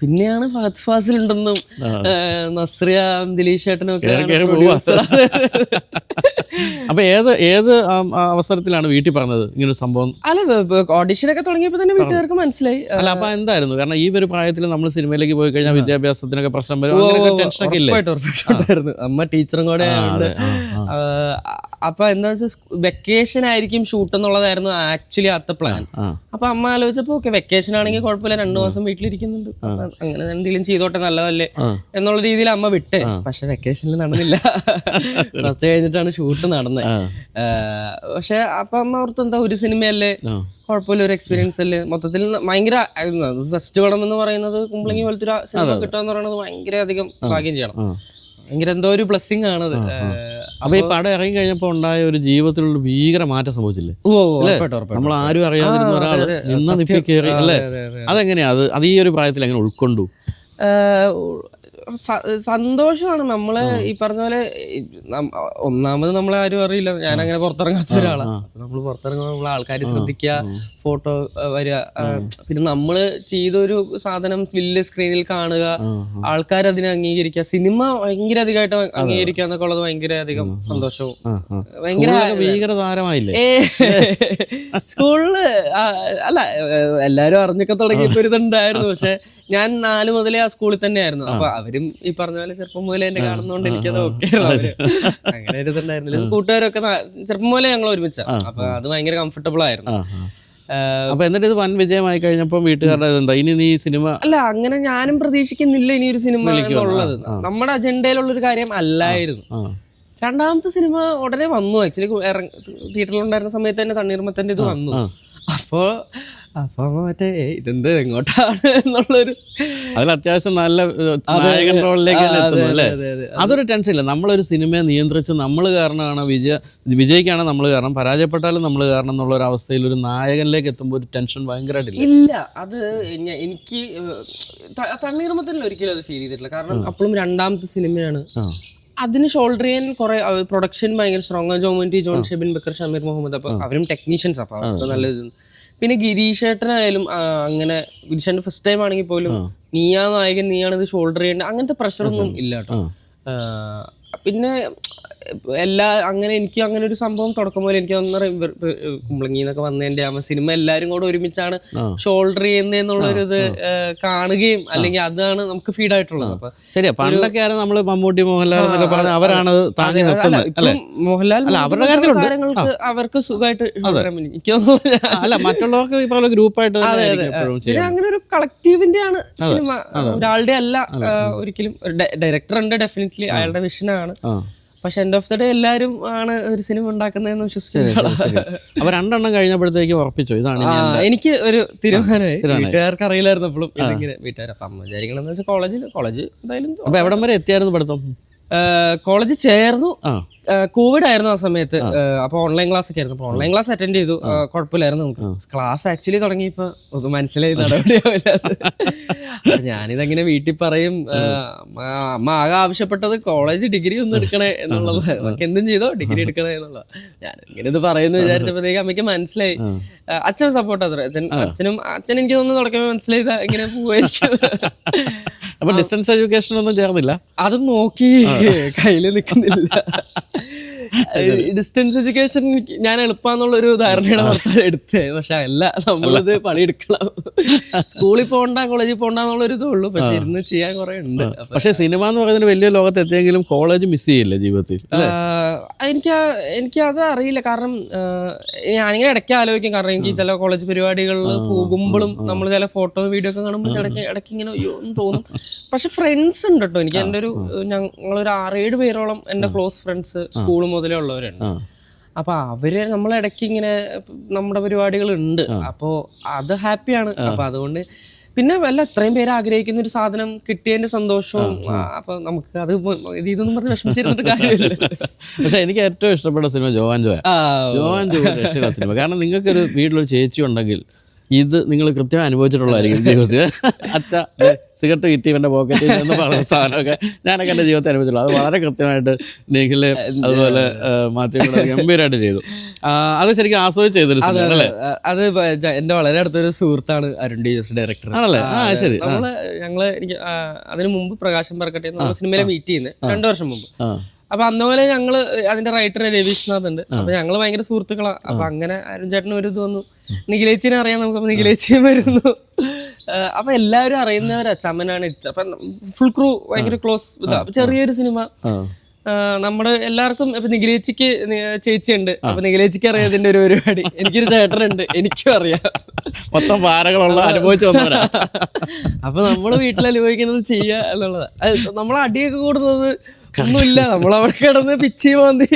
പിന്നെയാണ് ഫഹദ് ഫാസിൽ ഉണ്ടെന്നും നസ്രിയ ദിലീഷ് ചേട്ടനും ഒക്കെ. അപ്പൊ ഏത് അവസരത്തിലാണ് വീട്ടിൽ പറഞ്ഞത് ഇങ്ങനെ ഒരു സംഭവം? അല്ല, ഓഡിഷനൊക്കെ തുടങ്ങിയപ്പോ തന്നെ വീട്ടുകാർക്ക് മനസ്സിലായി. അല്ല, അപ്പൊ എന്തായിരുന്നു? കാരണം ഈ ഒരു പ്രായത്തിൽ നമ്മൾ സിനിമയിലേക്ക് പോയി കഴിഞ്ഞാൽ വിദ്യാഭ്യാസത്തിനൊക്കെ പ്രശ്നം വരും, ടെൻഷനൊക്കെ ഇല്ലേ? അമ്മ ടീച്ചറും കൂടെ ആയതുകൊണ്ട്. അപ്പൊ എന്താ വെച്ചാൽ വെക്കേഷൻ ആയിരിക്കും ഷൂട്ട് എന്നുള്ളതായിരുന്നു ആക്ച്വലി ആദ്യത്തെ പ്ലാൻ. അപ്പൊ അമ്മ ആലോചിച്ചപ്പോ ഓക്കെ, വെക്കേഷൻ ആണെങ്കിൽ കുഴപ്പമില്ല, 2 മാസം വീട്ടിലിരിക്കുന്നുണ്ട്, അങ്ങനെ എന്തെങ്കിലും ചെയ്തോട്ടെ, നല്ലതല്ലേ എന്നുള്ള രീതിയിൽ അമ്മ വിട്ടേ. പക്ഷെ വെക്കേഷനിൽ നടന്നില്ല, കുറച്ച് കഴിഞ്ഞിട്ടാണ് ഷൂട്ട് നടന്നത്. പക്ഷെ അപ്പൊ അമ്മ ഓർത്ത് എന്താ, ഒരു സിനിമയല്ലേ, കുഴപ്പമില്ല, ഒരു എക്സ്പീരിയൻസ് അല്ലേ. മൊത്തത്തിൽ ഭയങ്കര ഫസ്റ്റ് പടം എന്ന് പറയുന്നത് കുമ്പളങ്ങി പോലത്തെ ഒരു സിനിമ കിട്ടുക എന്ന് പറയുന്നത് ഭയങ്കര അധികം ഭാഗ്യം ചെയ്യണം, ഭയങ്കര എന്തോ ഒരു ബ്ലെസ്സിങ് ആണത്. അപ്പൊ ഈ പടം ഇറങ്ങി കഴിഞ്ഞപ്പോ ഉണ്ടായ ഒരു ജീവിതത്തിലുള്ള ഭീകര മാറ്റം സംഭവിച്ചില്ലേ? നമ്മൾ ആരും അറിയാതിരുന്ന ഒരാൾ നിപ്പി കയറി അല്ലേ? അതെങ്ങനെയാ? അത് ഈ ഒരു പ്രായത്തിൽ എങ്ങനെ ഉൾക്കൊണ്ടു? സന്തോഷമാണ്. നമ്മള് ഈ പറഞ്ഞ പോലെ ഒന്നാമത് നമ്മളെ ആരും അറിയില്ല, ഞാൻ അങ്ങനെ പുറത്തിറങ്ങാത്ത ഒരാളാണ്. നമ്മൾ പുറത്തിറങ്ങുമ്പോൾ നമ്മൾ ആൾക്കാർ ശ്രദ്ധിക്കുക, ഫോട്ടോ വരിക, പിന്നെ നമ്മള് ചെയ്തൊരു സാധനം വലിയ സ്ക്രീനിൽ കാണുക, ആൾക്കാർ അതിനെ അംഗീകരിക്കുക, സിനിമ ഭയങ്കര അധികമായിട്ട് അംഗീകരിക്കുക എന്നൊക്കെ ഉള്ളത് ഭയങ്കര അധികം സന്തോഷവും ഭയങ്കര ഭീകരതാരമായില്ലേ സ്കൂളില്. അല്ല, എല്ലാരും അറിഞ്ഞൊക്കെ തുടങ്ങിയപ്പോ ഇതുണ്ടായിരുന്നു. പക്ഷെ ഞാൻ 4 മുതലേ ആ സ്കൂളിൽ തന്നെയായിരുന്നു. അപ്പൊ അവരും ഈ പറഞ്ഞ പോലെ ചെറുപ്പം മുതലേ എന്നെ കാണുന്നോണ്ട് എനിക്കത് ഓക്കെ അങ്ങനെ ഒരു ഇതുണ്ടായിരുന്നില്ല. കൂട്ടുകാരൊക്കെ ചെറുപ്പം മുതലേ ഞങ്ങൾ ഒരുമിച്ച, അപ്പൊ അത് ഭയങ്കര കംഫർട്ടബിൾ ആയിരുന്നു. അപ്പൊ എന്നിട്ട് ഇത് വൻ വിജയമായി കഴിഞ്ഞപ്പോ വീട്ടുകാരുടെ എന്താ ഇനി നീ സിനിമ? അല്ല, അങ്ങനെ ഞാനും പ്രതീക്ഷിക്കുന്നില്ല ഇനി ഒരു സിനിമ എന്നുള്ളത്. നമ്മുടെ അജണ്ടയിലുള്ളൊരു കാര്യം അല്ലായിരുന്നു. രണ്ടാമത്തെ സിനിമ ഉടനെ വന്നു. ആക്ച്വലി തിയേറ്ററിലുണ്ടായിരുന്ന സമയത്ത് തന്നെ തണ്ണീർമത്തന്റെ ഇത് വന്നു. അപ്പൊ മറ്റേ ഇതെന്ത് എങ്ങോട്ടാണ് എന്നുള്ളൊരു, അതിൽ അത്യാവശ്യം നല്ല നായകൻ റോളിലേക്ക് എത്തുന്നു അല്ലേ? അതൊരു ടെൻഷൻ ഇല്ല. നമ്മളൊരു സിനിമയെ നിയന്ത്രിച്ച് നമ്മൾ കാരണമാണ് വിജയിക്കാണ് നമ്മൾ കാരണം, പരാജയപ്പെട്ടാലും നമ്മൾ കാരണം എന്നുള്ള ഒരു അവസ്ഥയിൽ ഒരു നായകനിലേക്ക് എത്തുമ്പോൾ ഒരു ടെൻഷൻ ഭയങ്കരമായിട്ടില്ല. ഇല്ല, അത് എനിക്ക് തണ്ണീർമത്തനിൽ ഒരിക്കലും അത് ഫീൽ ചെയ്തിട്ടില്ല. കാരണം അപ്പോഴും രണ്ടാമത്തെ സിനിമയാണ്. അതിന് ഷോൾഡർ ചെയ്യാൻ കുറെ പ്രൊഡക്ഷൻ ഭയങ്കര സ്ട്രോങ്. ജോൺ ഷെബിൻ ബക്കർ, ഷമീർ മുഹമ്മദ്, അപ്പൊ അവരും ടെക്നീഷ്യൻസ്, അപ്പൊ അവർക്ക് നല്ലത്. പിന്നെ ഗിരീഷേട്ടനായാലും അങ്ങനെ, ഗിരീഷേട്ടൻ ഫസ്റ്റ് ടൈം ആണെങ്കിൽ പോലും നീയാ നായകൻ, നീയാണിത് ഷോൾഡർ ചെയ്യേണ്ടത്, അങ്ങനത്തെ പ്രഷറൊന്നും ഇല്ല കേട്ടോ. പിന്നെ അങ്ങനെ എനിക്ക് അങ്ങനെ ഒരു സംഭവം തുടക്കം പോലെ എനിക്ക് കുമ്പളങ്ങി എന്നൊക്കെ വന്നതിന്റെ സിനിമ എല്ലാരും കൂടെ ഒരുമിച്ചാണ് ഷോൾഡർ ചെയ്യുന്നതെന്നുള്ളൊരു ഇത് കാണുകയും, അല്ലെങ്കിൽ അതാണ് നമുക്ക് ഫീഡ് ആയിട്ടുള്ളത്. അപ്പൊ ശരിയാ, പണ്ടൊക്കെ നമ്മള് മമ്മൂട്ടി, മോഹൻലാൽ എന്നൊക്കെ പറഞ്ഞ അവരാണ് താങ്ങി നിർത്തുന്നത്. മോഹൻലാൽ താരങ്ങൾക്ക് അവർക്ക് സുഖമായിട്ട് അല്ല, മറ്റുള്ളവർക്ക് ഗ്രൂപ്പായിട്ട് പിന്നെ അങ്ങനെ ഒരു കളക്റ്റീവിന്റെ ആണ് സിനിമ, ഒരാളുടെ അല്ല ഒരിക്കലും. ഡയറക്ടർ ഉണ്ട് ഡെഫിനറ്റ്ലി, അയാളുടെ വിഷനാണ്. പക്ഷെ എൻഡ് ഓഫ് ദ ഡേ എല്ലാരും ആണ് ഒരു സിനിമ ഉണ്ടാക്കുന്നതെന്ന് വിശ്വസിക്കുന്നു. അപ്പൊ 2 എണ്ണം കഴിഞ്ഞപ്പോഴത്തേക്ക് ഉറപ്പിച്ചോ ഇതാണ്? എനിക്ക് ഒരു തീരുമാനമായി. വീട്ടുകാർക്ക് അറിയില്ലായിരുന്നു എപ്പോഴും ഇതിങ്ങനെ. വീട്ടുകാർ അപ്പം അമ്മ വിചാരിക്കണമെന്ന് വെച്ചാൽ കോളേജ് എന്തായാലും. അപ്പൊ എവിടം വരെ എത്തിയായിരുന്നു പഠിത്തം? കോളേജ് ചേർന്നു. കോവിഡ് ആയിരുന്നു ആ സമയത്ത്. അപ്പൊ ഓൺലൈൻ ക്ലാസ് ഒക്കെ ആയിരുന്നു. അപ്പൊ ഓൺലൈൻ ക്ലാസ് അറ്റൻഡ് ചെയ്തു. കുഴപ്പമില്ലായിരുന്നു. നമുക്ക് ക്ലാസ് ആക്ച്വലി തുടങ്ങിയപ്പോ അത് മനസ്സിലായി നടപടിയാവില്ല. ഞാനിതങ്ങനെ വീട്ടിൽ പറയും. അമ്മ ആകെ ആവശ്യപ്പെട്ടത് കോളേജ് ഡിഗ്രി ഒന്നും എടുക്കണേ എന്നുള്ളത്. നമുക്ക് എന്തും ചെയ്തോ ഡിഗ്രി എടുക്കണേ എന്നുള്ളത്. ഞാൻ ഇങ്ങനെ ഇത് പറയുന്നു വിചാരിച്ചപ്പോഴത്തേക്ക് അമ്മയ്ക്ക് മനസ്സിലായി. അച്ഛൻ സപ്പോർട്ട് അത്ര. അച്ഛൻ എനിക്ക് തോന്നുന്നു തുടക്കമേ മനസ്സിലായത് ഇങ്ങനെ പോയിരിക്കും. അപ്പൊ ഡിസ്റ്റൻസ് എഡ്യൂക്കേഷൻ ഒന്നും ചേർന്നില്ല? അതും നോക്കി കയ്യില് നിൽക്കുന്നില്ല. ഡിസ്റ്റൻസ് എഡ്യൂക്കേഷൻ ഞാൻ എളുപ്പാന്നുള്ളൊരു ധാരണയാണ് പുറത്ത് എടുത്തത്. പക്ഷെ അല്ല, നമ്മളിത് പണിയെടുക്കണം. സ്കൂളിൽ പോകണ്ട, കോളേജിൽ പോകണ്ടെന്നുള്ളൊരു ഇതേ ഉള്ളൂ. പക്ഷെ ഇരുന്ന് ചെയ്യാൻ കുറെ ഉണ്ട്. പക്ഷെ സിനിമ എന്ന് പറയുന്നത് വലിയ ലോകത്ത് എത്തിയെങ്കിലും കോളേജ് മിസ് ചെയ്യില്ല ജീവിതത്തിൽ? എനിക്ക് അത് അറിയില്ല. കാരണം ഞാനിങ്ങനെ ഇടയ്ക്ക് ആലോചിക്കും. കാരണം എനിക്ക് ചില കോളേജ് പരിപാടികളിൽ പോകുമ്പോഴും നമ്മൾ ചില ഫോട്ടോ വീഡിയോ ഒക്കെ കാണുമ്പോൾ ഇടയ്ക്ക് ഇങ്ങനെ അയ്യോ എന്ന് തോന്നും. പക്ഷെ ഫ്രണ്ട്സ് ഉണ്ട് കേട്ടോ എനിക്ക്. എൻ്റെ ഞങ്ങളൊരു 6-7 പേരോളം എൻ്റെ ക്ലോസ് ഫ്രണ്ട്സ് സ്കൂൾ മുതലേ ഉള്ളവരുണ്ട്. അപ്പൊ അവര് നമ്മളിടയ്ക്ക് ഇങ്ങനെ നമ്മുടെ പരിപാടികൾ ഉണ്ട്. അപ്പോ അത് ഹാപ്പിയാണ്. അപ്പൊ അതുകൊണ്ട് പിന്നെ എത്രയും പേര് ആഗ്രഹിക്കുന്ന ഒരു സാധനം കിട്ടിയതിന്റെ സന്തോഷവും. അപ്പൊ നമുക്ക് അത് ഇതൊന്നും പറഞ്ഞ് വിഷമിച്ചിരുന്നിട്ട് കാര്യമില്ല. പക്ഷെ എനിക്ക് ഏറ്റവും ഇഷ്ടപ്പെട്ട സിനിമ ജോവാൻ ജോയ സിനിമ. കാരണം നിങ്ങൾക്കൊരു വീട്ടിലൊരു ചേച്ചി ഉണ്ടെങ്കിൽ ഇത് നിങ്ങൾ കൃത്യമായി അനുഭവിച്ചിട്ടുള്ളതായിരിക്കും ജീവിതത്തിൽ. അച്ഛ സിഗരറ്റ് കിട്ടി ഇവൻ്റെ പോക്കറ്റിൽ എന്ന് പറയുന്ന സാധനമൊക്കെ ഞാനൊക്കെ എൻ്റെ ജീവിതത്തിൽ അനുഭവിച്ചുള്ളൂ. അത് വളരെ കൃത്യമായിട്ട് നിഖില് അതുപോലെ മാത്യു ഗംഭീരമായിട്ട് ചെയ്തു. അത് ശരിക്കും ആസ്വദിച്ച് ചെയ്തൊരു സിനിമ അല്ലേ? അത് എൻ്റെ വളരെ അടുത്തൊരു സുഹൃത്താണ് അരുൺ ഡി ജോസ്, ഡയറക്ടർ ആണല്ലേ? ശരി. ഞങ്ങള് എനിക്ക് അതിന് മുമ്പ് പ്രകാശം പറക്കട്ടെ സിനിമയിലെ മീറ്റ് ചെയ്യുന്നത് 2 വർഷം മുമ്പ്. അപ്പൊ അന്നപോലെ ഞങ്ങള് അതിന്റെ റൈറ്റർ രവീഷ്നാഥ് ഉണ്ട്. അപ്പൊ ഞങ്ങള് ഭയങ്കര സുഹൃത്തുക്കളാണ്. അപ്പൊ അങ്ങനെ അരുൺ ചേട്ടന് ഒരു ഇത് വന്നു. നിഖിലേച്ചിനെ അറിയാം നമുക്ക്. അപ്പൊ നിഖിലേച്ചിയും വരുന്നു. അപ്പൊ എല്ലാവരും അറിയുന്നവരാ. ചമ്മനാണ്. അപ്പൊ ഫുൾ ക്രൂ ഭയങ്കര ക്ലോസ് ഇതാ. ചെറിയൊരു സിനിമ. നമ്മുടെ എല്ലാവർക്കും ഇപ്പൊ നിഖിലേച്ചിക്ക് ചേച്ചിയുണ്ട്. അപ്പൊ നിഖിലേച്ചിക്ക് അറിയാം ഇതിന്റെ ഒരു പരിപാടി. എനിക്കൊരു ചേട്ടനുണ്ട്, എനിക്കും അറിയാം. മൊത്തം പാരകളുള്ള അനുഭവിച്ചു വന്നവരാ. അപ്പൊ നമ്മള് വീട്ടിൽ അനുഭവിക്കുന്നത് ചെയ്യുക എന്നുള്ളതാ. നമ്മളെ അടിയൊക്കെ കൂടുന്നത് ഒന്നുമില്ല. നമ്മളവിടെ കിടന്ന് പിച്ചി മാന്തി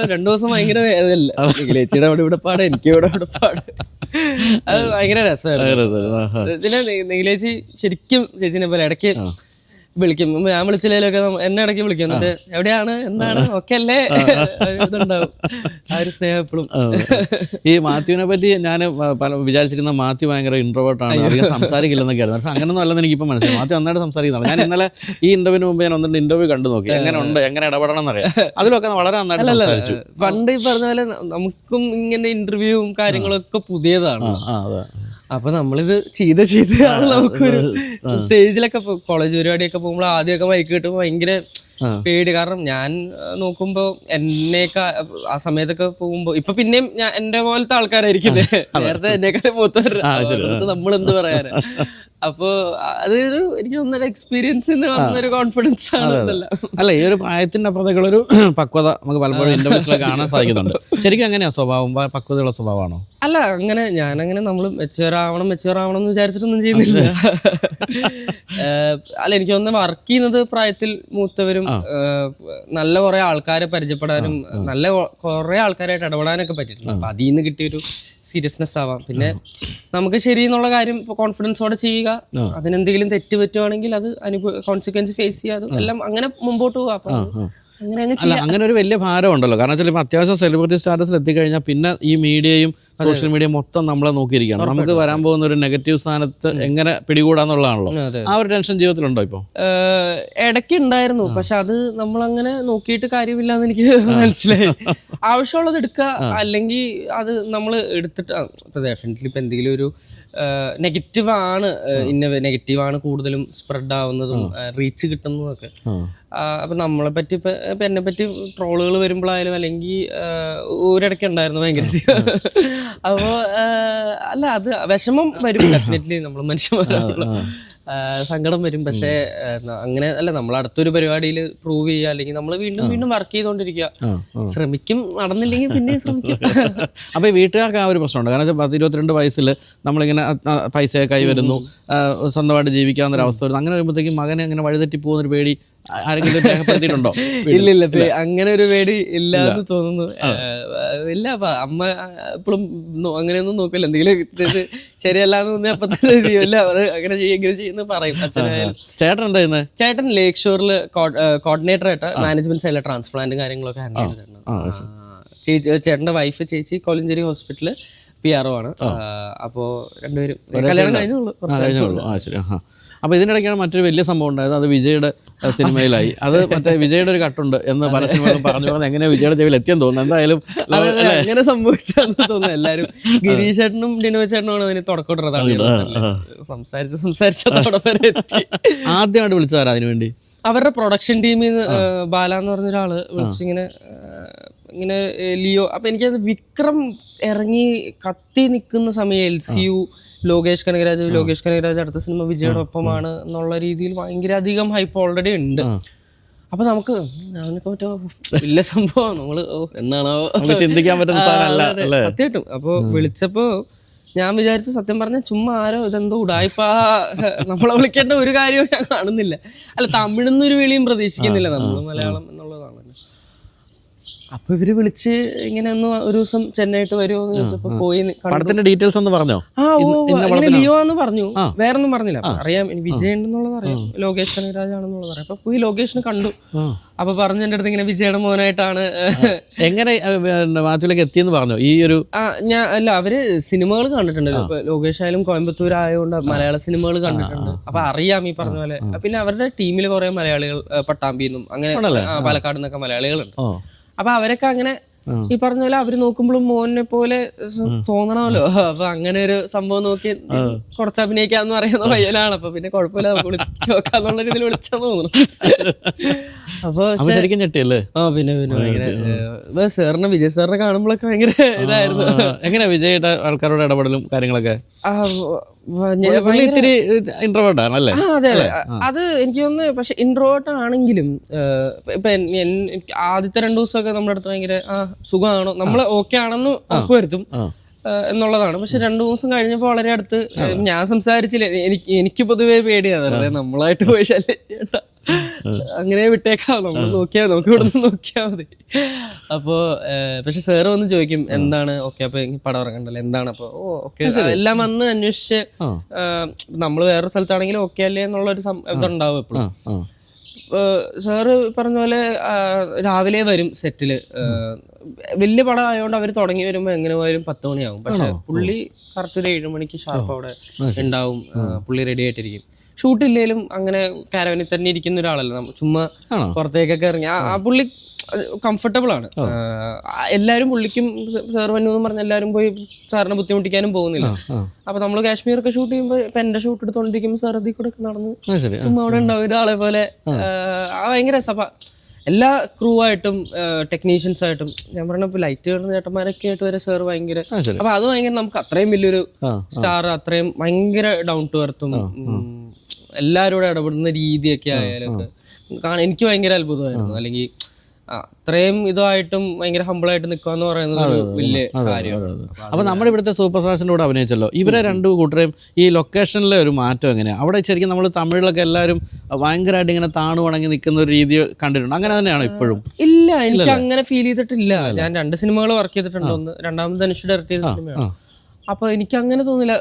2 ദിവസം ഭയങ്കര വേദനയില്ല. നിഖിലേച്ചിയുടെ ഇവിടെ പാട്, എനിക്ക് ഇവിടെ പാട്. അത് ഭയങ്കര രസമായിരുന്നു. പിന്നെ നിഖിലേച്ചി ശരിക്കും ചേച്ചിനെ പോലെ ഇടയ്ക്ക് വിളിക്കും. ഞാൻ വിളിച്ചില്ലൊക്കെ എന്നെ ഇടയ്ക്ക് വിളിക്കും. എന്നിട്ട് എവിടെയാണ് എന്താണ് ഓക്കെ അല്ലേ ഇതുണ്ടാവും ആ ഒരു സ്നേഹം എപ്പോഴും. ഈ മാത്യുവിനെ പറ്റി ഞാൻ വിചാരിച്ചിരുന്ന മാത്യു ഭയങ്കര ഇൻട്രോവേർട്ടാണ്, അധികം സംസാരിക്കില്ലെന്നൊക്കെ ആയിരുന്നു. പക്ഷെ അങ്ങനൊന്നും അല്ലെന്ന് എനിക്കിപ്പോൾ മനസ്സിലായി. മാത്യു നന്നായിട്ട് സംസാരിക്കുന്നതാണ്. ഞാൻ ഇന്നലെ ഈ ഇന്റർവ്യൂവിന് മുമ്പ് ഞാൻ ഒന്നിട്ട് ഇന്റർവ്യൂ കണ്ടു നോക്കി, എങ്ങനെ ഉണ്ട്, എങ്ങനെ ഇടപെടണം എന്നറിയാം. അതിലൊക്കെ വളരെ നന്നായിട്ട് സംസാരിച്ചു. പണ്ട് ഈ പറഞ്ഞ പോലെ നമുക്കും ഇങ്ങനെ ഇന്റർവ്യൂവും കാര്യങ്ങളൊക്കെ പുതിയതാണ്. അപ്പൊ നമ്മളിത് ചെയ്താണ് നമുക്കൊരു സ്റ്റേജിലൊക്കെ കോളേജ് പരിപാടിയൊക്കെ പോകുമ്പോൾ ആദ്യമൊക്കെ മൈക്ക് കിട്ടുമ്പോൾ ഭയങ്കര പേടി. കാരണം ഞാൻ നോക്കുമ്പോ എന്നെയൊക്കെ ആ സമയത്തൊക്കെ പോകുമ്പോ ഇപ്പൊ പിന്നെയും ഞാൻ എന്റെ പോലത്തെ ആൾക്കാരായിരിക്കില്ലേ, നേരത്തെ എന്നെക്കാളും മൂത്തവരുടെ നമ്മളെന്ത് പറയാന്. അപ്പൊ അതൊരു എനിക്ക് തോന്നുന്ന എക്സ്പീരിയൻസ് വന്നൊരു കോൺഫിഡൻസ് ആണ്. അല്ല, ഈ ഒരു പ്രായത്തിന്റെ അപ്പുറത്തേക്കുള്ളൊരു പക്വത നമുക്ക് പലപ്പോഴും ഇന്റർവ്യൂസിലൊക്കെ കാണാൻ സാധിക്കുന്നുണ്ട്. ശരിക്കും എങ്ങനെയാ സ്വഭാവം? പക്വതയുള്ള സ്വഭാവമാണോ? അല്ല, അങ്ങനെ ഞാനങ്ങനെ നമ്മൾ മെച്ചുവറാവണം എന്ന് വിചാരിച്ചിട്ടൊന്നും ചെയ്യുന്നില്ല. അല്ല, എനിക്ക് തോന്നുന്നത് വർക്ക് ചെയ്യുന്നത് പ്രായത്തിൽ മൂത്തവരും നല്ല കുറെ ആൾക്കാരെ പരിചയപ്പെടാനും നല്ല കുറെ ആൾക്കാരായിട്ട് ഇടപെടാനൊക്കെ പറ്റിയിട്ടുണ്ട്. അപ്പൊ അതിൽ നിന്ന് കിട്ടിയൊരു സീരിയസ്നെസ് ആവാം. പിന്നെ നമുക്ക് ശരി എന്നുള്ള കാര്യം കോൺഫിഡൻസോടെ ചെയ്യുക. അതിനെന്തെങ്കിലും തെറ്റ് പറ്റുവാണെങ്കിൽ അത് കോൺസിക്വൻസ് ഫേസ് ചെയ്യാതെ എല്ലാം അങ്ങനെ മുമ്പോട്ട് പോകാം. അപ്പൊ അങ്ങനെ ഒരു വലിയ ഭാരം ഉണ്ടല്ലോ. കാരണം വെച്ചാൽ ഇപ്പം അത്യാവശ്യം സെലിബ്രിറ്റി സ്റ്റാറ്റസിൽ എത്തിക്കഴിഞ്ഞാൽ പിന്നെ ഈ മീഡിയയും സോഷ്യൽ മീഡിയ മൊത്തം നമ്മളെ നോക്കിയിരിക്കുകയാണ്. നമുക്ക് വരാൻ പോകുന്ന ഒരു നെഗറ്റീവ് സ്ഥാനത്ത് എങ്ങനെ പിടികൂടാന്നുള്ളതാണല്ലോ. ആ ഒരു ടെൻഷൻ ജീവിതത്തിലുണ്ടോ ഇപ്പോൾ? ഇടയ്ക്ക് ഉണ്ടായിരുന്നു, പക്ഷെ അത് നമ്മളങ്ങനെ നോക്കിയിട്ട് കാര്യമില്ല എന്ന് എനിക്ക് മനസ്സിലായി. ആവശ്യമുള്ളത് എടുക്കുക, അല്ലെങ്കിൽ അത് നമ്മൾ എടുത്തിട്ട് ഇപ്പൊ ഡെഫിനറ്റ്ലി ഇപ്പൊ എന്തെങ്കിലും ഒരു നെഗറ്റീവാണ് കൂടുതലും സ്പ്രെഡ് ആവുന്നതും റീച്ച് കിട്ടുന്നതും ഒക്കെ. അപ്പൊ നമ്മളെ പറ്റി ഇപ്പൊ എന്നെ പറ്റി ട്രോളുകൾ വരുമ്പോഴായാലും അല്ലെങ്കിൽ ഒരിടയ്ക്ക് ഉണ്ടായിരുന്നു ഭയങ്കര. അപ്പോ അല്ല, അത് വിഷമം വരും ഡെഫിനറ്റ്ലി, നമ്മൾ മനുഷ്യന്മാരാണല്ലോ, സങ്കടം വരും. പക്ഷെ അങ്ങനെ അല്ല, നമ്മൾ അടുത്തൊരു പരിപാടിയിൽ പ്രൂവ് ചെയ്യുക, അല്ലെങ്കിൽ നമ്മൾ വീണ്ടും വർക്ക് ചെയ്തോണ്ടിരിക്കുക. ശ്രമിക്കും, നടന്നില്ലെങ്കിൽ പിന്നെ ശ്രമിക്കും. അപ്പൊ ഈ വീട്ടുകാർക്ക് ആ ഒരു പ്രശ്നമുണ്ട്. കാരണം 22 വയസ്സിൽ നമ്മളിങ്ങനെ പൈസ കൈ വരുന്നു, സ്വന്തമായിട്ട് ജീവിക്കാവുന്ന അവസ്ഥ വരുന്നു. അങ്ങനെ വരുമ്പോഴത്തേക്കും മകനെ അങ്ങനെ വഴിതെറ്റി പോകുന്നൊരു പേടി ആരെങ്കിലും രേഖപ്പെടുത്തിയിട്ടുണ്ടോ? ഇല്ല, അങ്ങനെ ഒരു പേടി ഇല്ല എന്ന് തോന്നുന്നു. ഇല്ല, അമ്മ എപ്പോഴും അങ്ങനെയൊന്നും നോക്കില്ല. എന്തെങ്കിലും ശരിയല്ലാന്ന് തോന്നിയാൽ അപ്പൊ തന്നെ ചെയ്യില്ല, അത് അങ്ങനെ ചെയ്യുന്ന പറയും അച്ഛനായാലും. ചേട്ടൻ എന്താ ചെയ്യുന്നത്? ചേട്ടൻ ലേക്ക് ഷോറിൽ കോർഡിനേറ്റർ ആയിട്ട് മാനേജ്മെന്റ് സൈഡിലെ ട്രാൻസ്പ്ലാന്റും കാര്യങ്ങളൊക്കെ ഹാൻഡിൽ ചെയ്തിട്ടുണ്ട്. ചേട്ടന്റെ വൈഫ് ചേച്ചി കോലഞ്ചേരി ഹോസ്പിറ്റലിൽ PRO ആണ്. അപ്പോ രണ്ടുപേരും കല്യാണം കഴിഞ്ഞുള്ളൂ. അപ്പോൾ ഇതിനിടയ്ക്കാണ് മറ്റൊരു വലിയ സംഭവം ഉണ്ടായത്. അത് വിജയുടെ സിനിമയിലായി. അത് മറ്റേ വിജയുടെ ഒരു കട്ടുണ്ട് എന്ന് പല സിനിമകളും പറഞ്ഞു എങ്ങനെ വിജയുടെ ചെവിയിൽ എത്തിയെന്ന് തോന്നുന്നു. എന്തായാലും അങ്ങനെ സംഭവിച്ചെന്ന് തോന്നുന്നു. എല്ലാവരും ഗിരീഷ് ചേട്ടനും ഡിനോയ് ചേട്ടനുമാണ് അതിന് തുടക്കമിടുന്നത്. സംസാരിച്ചതോടെ വരെ എത്തി. ആദ്യമായിട്ട് വിളിച്ചതാരാ അതിനു വേണ്ടി? അവരുടെ പ്രൊഡക്ഷൻ ടീമിൽ നിന്ന് ബാല എന്ന് പറഞ്ഞ ഒരാള് വിളിച്ചിങ്ങനെ ലിയോ. അപ്പൊ എനിക്കത് വിക്രം ഇറങ്ങി കത്തി നിൽക്കുന്ന സമയം LCU ലോകേഷ് കനകരാജ് അടുത്ത സിനിമ വിജയുടെ ഒപ്പമാണ് എന്നുള്ള രീതിയിൽ ഭയങ്കര അധികം ഹൈപ്പ് ഓൾറെഡി ഉണ്ട്. അപ്പൊ നമുക്ക് മറ്റോ വലിയ സംഭവം നമ്മള് എന്നാണോ ചിന്തിക്കാൻ പറ്റുന്ന സത്യമായിട്ടും. അപ്പൊ വിളിച്ചപ്പോ ഞാൻ വിചാരിച്ചു, സത്യം പറഞ്ഞ ചുമ്മാ ആരോ ഇതെന്തോ ഉടായിപ്പാ നമ്മളെ വിളിക്കേണ്ട ഒരു കാര്യവും ഞാൻ കാണുന്നില്ല. അല്ല, തമിഴ്ന്നൊരു വിളിയും പ്രതീക്ഷിക്കുന്നില്ല, നമ്മൾ മലയാളം എന്നുള്ളതാണ്. അപ്പൊ ഇവര് വിളിച്ച് ഇങ്ങനെ ഒന്ന് ഒരു ദിവസം ചെന്നൈയിട്ട് വരുമോ എന്ന് ചോദിച്ചപ്പോ പോയി. പടത്തിന്റെ ഡീറ്റെയിൽസ് ഒന്ന് പറഞ്ഞോ? അങ്ങനെ ലിയോ എന്ന് പറഞ്ഞു, വേറൊന്നും പറഞ്ഞില്ല. അറിയാം ഇനി വിജയ് ഉണ്ടെന്നുള്ളത് അറിയാം, ലോകേഷ് കനകരാജ് ആണെന്നുള്ളത് അറിയാം. അപ്പൊ പോയി ലൊക്കേഷന് കണ്ടു. അപ്പൊ പറഞ്ഞു എൻ്റെ അടുത്ത് ഇങ്ങനെ വിജയുടെ മോനായിട്ടാണ്. എങ്ങനെ മാറ്റിലേക്ക് എത്തിയെന്ന് പറഞ്ഞു? ഈ ഒരു ഞാൻ അല്ല, അവര് സിനിമകൾ കണ്ടിട്ടുണ്ടല്ലോ. ഇപ്പൊ ലോകേഷ് ആയാലും കോയമ്പത്തൂർ ആയതുകൊണ്ട് മലയാള സിനിമകൾ കണ്ടിട്ടുണ്ട്. അപ്പൊ അറിയാം ഈ പറഞ്ഞ പോലെ. പിന്നെ അവരുടെ ടീമിൽ കുറെ മലയാളികൾ പട്ടാമ്പിന്നും അങ്ങനെ പാലക്കാട് നിന്നൊക്കെ മലയാളികളുണ്ട്. അപ്പൊ അവരൊക്കെ അങ്ങനെ ഈ പറഞ്ഞ പോലെ അവര് നോക്കുമ്പോഴും മോനെ പോലെ തോന്നണമല്ലോ. അപ്പൊ അങ്ങനെ ഒരു സംഭവം നോക്കി കുറച്ച് അഭിനയിക്കാന്ന് പറയുന്ന പയ്യനാണ്. അപ്പൊ പിന്നെ കുഴപ്പമില്ല, നമുക്ക് വിളിച്ചോക്കാന്നുള്ള രീതിയിൽ വിളിച്ചാന്ന് തോന്നുന്നു. അപ്പൊ ശരിക്കും ഞെട്ടിയല്ലേ? പിന്നെ ഭയങ്കര സാറിനെ, വിജയ് സാറിനെ കാണുമ്പോഴൊക്കെ ഭയങ്കര ഇതായിരുന്നു. എങ്ങനെയാ വിജയുടെ ആൾക്കാരോട് ഇടപെടലും കാര്യങ്ങളൊക്കെ? അതെ, അത് എനിക്ക് തോന്നുന്നു. പക്ഷെ ഇൻട്രോവേർട്ട് ആണെങ്കിലും ഇപ്പൊ ആദ്യത്തെ 2 ദിവസമൊക്കെ നമ്മുടെ അടുത്ത് ഭയങ്കര സുഖമാണോ, നമ്മള് ഓക്കെ ആണെന്ന് ഉറപ്പുവരുത്തും എന്നുള്ളതാണ്. പക്ഷെ 2 ദിവസം കഴിഞ്ഞപ്പോ വളരെ അടുത്ത് ഞാൻ സംസാരിച്ചില്ല. എനിക്ക് പൊതുവേ പേടിയാണ്, നമ്മളായിട്ട് പോയി ശല്യം. അങ്ങനെ വിട്ടേക്കാം, നമ്മൾ നോക്കിയാൽ നമുക്ക് ഇവിടെ നിന്ന് നോക്കിയാൽ മതി. അപ്പോൾ പക്ഷെ സാറ് വന്ന് ചോദിക്കും എന്താണ്, ഓക്കെ അപ്പൊ പടം ഇറങ്ങണ്ടല്ലോ എന്താണ്, അപ്പൊ ഓക്കെ എല്ലാം വന്ന് അന്വേഷിച്ച് നമ്മൾ വേറെ സ്ഥലത്താണെങ്കിലും ഓക്കെ അല്ലേ എന്നുള്ളൊരു ഇതുണ്ടാവും എപ്പോഴും. സാറ് പറഞ്ഞ പോലെ രാവിലെ വരും സെറ്റില്. വലിയ പടം ആയതുകൊണ്ട് അവർ തുടങ്ങി വരുമ്പോൾ എങ്ങനെ പോയാലും 10 മണിയാവും. പക്ഷെ പുള്ളി കറക്റ്റ് ഒരു 7 മണിക്ക് ഷാർപ്പ് അവിടെ ഉണ്ടാവും. പുള്ളി റെഡി ആയിട്ടിരിക്കും. ഷൂട്ടില്ലേലും അങ്ങനെ കാരവനിൽ തന്നെ ഇരിക്കുന്ന ഒരാളല്ല, ചുമ്മാ പുറത്തേക്കൊക്കെ ഇറങ്ങി ആ പുള്ളി കംഫർട്ടബിൾ ആണ്. എല്ലാവരും പുള്ളിക്കും സാർ വന്നു എന്ന് പറഞ്ഞ എല്ലാവരും പോയി സാറിനെ ബുദ്ധിമുട്ടിക്കാനും പോകുന്നില്ല. അപ്പൊ നമ്മള് കാശ്മീരൊക്കെ ഷൂട്ട് ചെയ്യുമ്പോൾ ഇപ്പൊ എന്റെ ഷൂട്ട് എടുത്തോണ്ടിരിക്കുമ്പോൾ സാർ അതിൽ കൂടെ ഒക്കെ നടന്ന് ചുമ്മാ അവിടെ ഉണ്ടാവും ഒരാളെ പോലെ. ഭയങ്കര രസം. എല്ലാ ക്രൂ ആയിട്ടും ടെക്നീഷ്യൻസ് ആയിട്ടും ഞാൻ പറഞ്ഞപ്പോ ലൈറ്റ് കാണുന്ന ചേട്ടന്മാരൊക്കെ ആയിട്ട് വരെ സാർ ഭയങ്കര. അപ്പൊ അത് ഭയങ്കര നമുക്ക് അത്രയും വലിയൊരു സ്റ്റാർ, അത്രയും ഭയങ്കര ഡൗൺ ടു എർത്തും എല്ലാവരോടും ഇടപെടുന്ന രീതിയൊക്കെ ആയാലും എനിക്ക് ഭയങ്കര അത്ഭുതമായിരുന്നു. അല്ലെങ്കിൽ അത്രയും ഇതായിട്ടും ഭയങ്കര ഹമ്പിളായിട്ട് നിൽക്കുക എന്ന് പറയുന്നത് ഒരു വലിയ കാര്യമാണ്. അപ്പൊ നമ്മുടെ ഇവിടുത്തെ സൂപ്പർ സ്റ്റാർസിന്റെ കൂടെ അഭിനയിച്ചല്ലോ, ഇവരെ രണ്ടു കൂട്ടരെയും ഈ ലൊക്കേഷനിലെ ഒരു മാറ്റം എങ്ങനെയാണ്? അവിടെ ശരിക്കും നമ്മൾ തമിഴിലൊക്കെ എല്ലാവരും ഭയങ്കരമായിട്ട് ഇങ്ങനെ താണു വണങ്ങി നിൽക്കുന്ന ഒരു രീതി കണ്ടിട്ടുണ്ട്. അങ്ങനെ തന്നെയാണോ ഇപ്പോഴും? ഇല്ല, എനിക്ക് അങ്ങനെ ഫീൽ ചെയ്തിട്ടില്ല. ഞാൻ 2 സിനിമകൾ വർക്ക് ചെയ്തിട്ടുണ്ട്. ഒന്ന് രണ്ടാമത് ധനുഷ് ഡയറക്ട് ചെയ്ത സിനിമയാണ്. അപ്പൊ എനിക്ക് അങ്ങനെ തോന്നില്ല.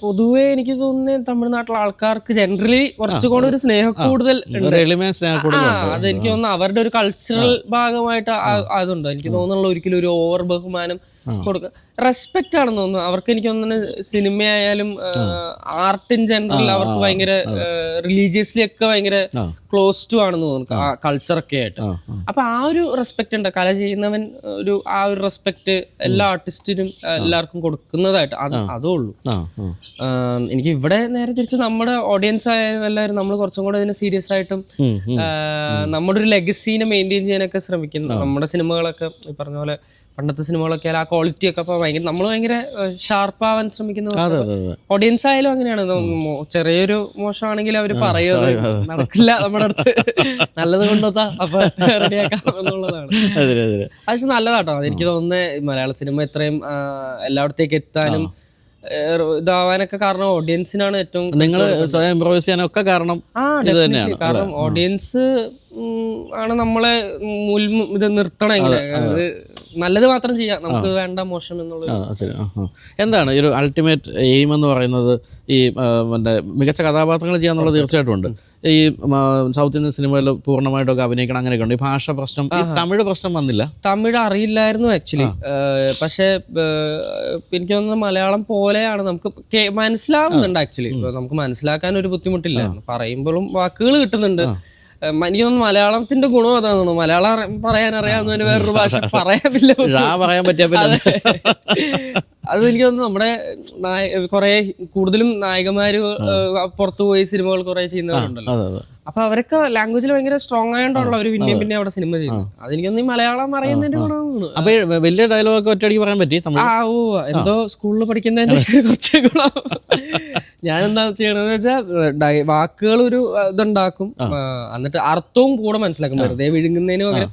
പൊതുവെ എനിക്ക് തോന്നുന്നത് തമിഴ്നാട്ടിലെ ആൾക്കാർക്ക് ജനറലി കുറച്ചുകൂടെ ഒരു സ്നേഹം കൂടുതൽ അതെനിക്ക് തോന്നുന്നു അവരുടെ ഒരു കൾച്ചറൽ ഭാഗമായിട്ട് അതുണ്ട്. എനിക്ക് തോന്നുന്നുള്ള ഒരിക്കലും ഒരു ഓവർ ബഹുമാനം കൊടുക്കുക, റെസ്പെക്റ്റ് ആണെന്ന് തോന്നുന്നു അവർക്ക്. എനിക്ക് തോന്നുന്നത് സിനിമയായാലും ആർട്ട് ഇൻ ജനറൽ അവർക്ക് ഭയങ്കര റിലീജിയസ്ലി ഒക്കെ ഭയങ്കര ക്ലോസ് ടു ആണെന്ന് തോന്നുന്നു, കൾച്ചറൊക്കെ ആയിട്ട്. അപ്പൊ ആ ഒരു റെസ്പെക്ട് ഉണ്ട്. കല ചെയ്യുന്നവൻ ആ ഒരു റെസ്പെക്ട് എല്ലാ ആർട്ടിസ്റ്റിനും എല്ലാവർക്കും കൊടുക്കുന്നതായിട്ട് അതേ ഉള്ളൂ. എനിക്ക് ഇവിടെ നേരെ തിരിച്ച് നമ്മുടെ ഓഡിയൻസ് ആയാലും എല്ലാവരും നമ്മൾ കുറച്ചും കൂടെ ഇതിനെ സീരിയസ് ആയിട്ടും നമ്മുടെ ഒരു ലെഗസീനെ മെയിൻറ്റെയിൻ ചെയ്യാനൊക്കെ ശ്രമിക്കുന്നു. നമ്മുടെ സിനിമകളൊക്കെ ഈ പറഞ്ഞ പോലെ പണ്ടത്തെ സിനിമകളൊക്കെ ആ ക്വാളിറ്റി ഒക്കെ ഭയങ്കര നമ്മൾ ഭയങ്കര ഷാർപ്പാവാൻ ശ്രമിക്കുന്ന ഓഡിയൻസ് ആയാലും അങ്ങനെയാണ്. ചെറിയൊരു മോശമാണെങ്കിൽ അവര് പറയുന്നത് നടക്കില്ല നമ്മുടെ അടുത്ത്, നല്ലത് കൊണ്ടോത്താ അപ്പൊ റെഡിയാക്കാം എന്നുള്ളതാണ്. പക്ഷെ നല്ലതാട്ടോ. അതെനിക്ക് തോന്നുന്നത് മലയാള സിനിമ ഇത്രയും എല്ലായിടത്തേക്ക് എത്താനും ഇതാവാനൊക്കെ കാരണം ഓഡിയൻസിനാണ് ഏറ്റവും. നിങ്ങൾ സ്വയം ഇംപ്രൂവൈസ് ചെയ്യാനൊക്കെ കാരണം കാരണം ഓഡിയൻസ് ആണ് നമ്മളെ ഇത് നിർത്തണം. എങ്ങനെ നല്ലത് മാത്രം ചെയ്യാം, നമുക്ക് വേണ്ട മോശം എന്നുള്ളത്. എന്താണ് ഒരു അൾട്ടിമേറ്റ് എയിം എന്ന് പറയുന്നത്? ഈ മറ്റേ മികച്ച കഥാപാത്രങ്ങൾ ചെയ്യാന്നുള്ളത് തീർച്ചയായിട്ടും ഉണ്ട്. ഈ സൗത്ത് ഇന്ത്യൻ സിനിമയിൽ പൂർണ്ണമായിട്ടൊക്കെ അഭിനയിക്കണം അങ്ങനെയൊക്കെ ഉണ്ട്. ഈ ഭാഷ പ്രശ്നം, ഈ തമിഴ് പ്രശ്നം വന്നില്ല? തമിഴ് അറിയില്ലായിരുന്നു ആക്ച്വലി. പക്ഷെ എനിക്ക് തോന്നുന്നത് മലയാളം പോലെയാണ് നമുക്ക് മനസ്സിലാവുന്നുണ്ട്. ആക്ച്വലി നമുക്ക് മനസ്സിലാക്കാൻ ഒരു ബുദ്ധിമുട്ടില്ല, പറയുമ്പോഴും വാക്കുകൾ കിട്ടുന്നുണ്ട്. എനിക്ക് തോന്നുന്നു മലയാളത്തിന്റെ ഗുണം അതാണെന്ന് തോന്നുന്നു. മലയാളം പറയാൻ അറിയാവുന്നതിന് വേറൊരു ഭാഷ പറയാനില്ല, പറയാൻ പറ്റിയ. അത് എനിക്ക് തോന്നുന്നു നമ്മുടെ കുറെ കൂടുതലും നായകന്മാര് പുറത്തു പോയി സിനിമകൾ കുറെ ചെയ്യുന്നവരുണ്ടല്ലോ. അപ്പൊ അവരൊക്കെ ലാംഗ്വേജിൽ ഭയങ്കര സ്ട്രോങ് ആയതുകൊണ്ടുള്ള അവർ പിന്നെ അവിടെ സിനിമ ചെയ്യുന്നു. അതെനിക്കൊന്നും ഈ മലയാളം അറിയുന്നതിന്റെ ഗുണമാണ്. അപ്പൊ വലിയ ഡയലോഗൊക്കെ ഒറ്റയടിക്ക് പറയാൻ പറ്റി? എന്തോ സ്കൂളിൽ പഠിക്കുന്നതിന്റെ കുറച്ച് ഗുണം. ഞാൻ എന്താ ചെയ്യണമെന്ന് വെച്ചാൽ വാക്കുകൾ ഒരു ഇതുണ്ടാക്കും, എന്നിട്ട് അർത്ഥവും കൂടെ മനസ്സിലാക്കും. വെറുതെ വിഴുങ്ങുന്നതിന് പകരം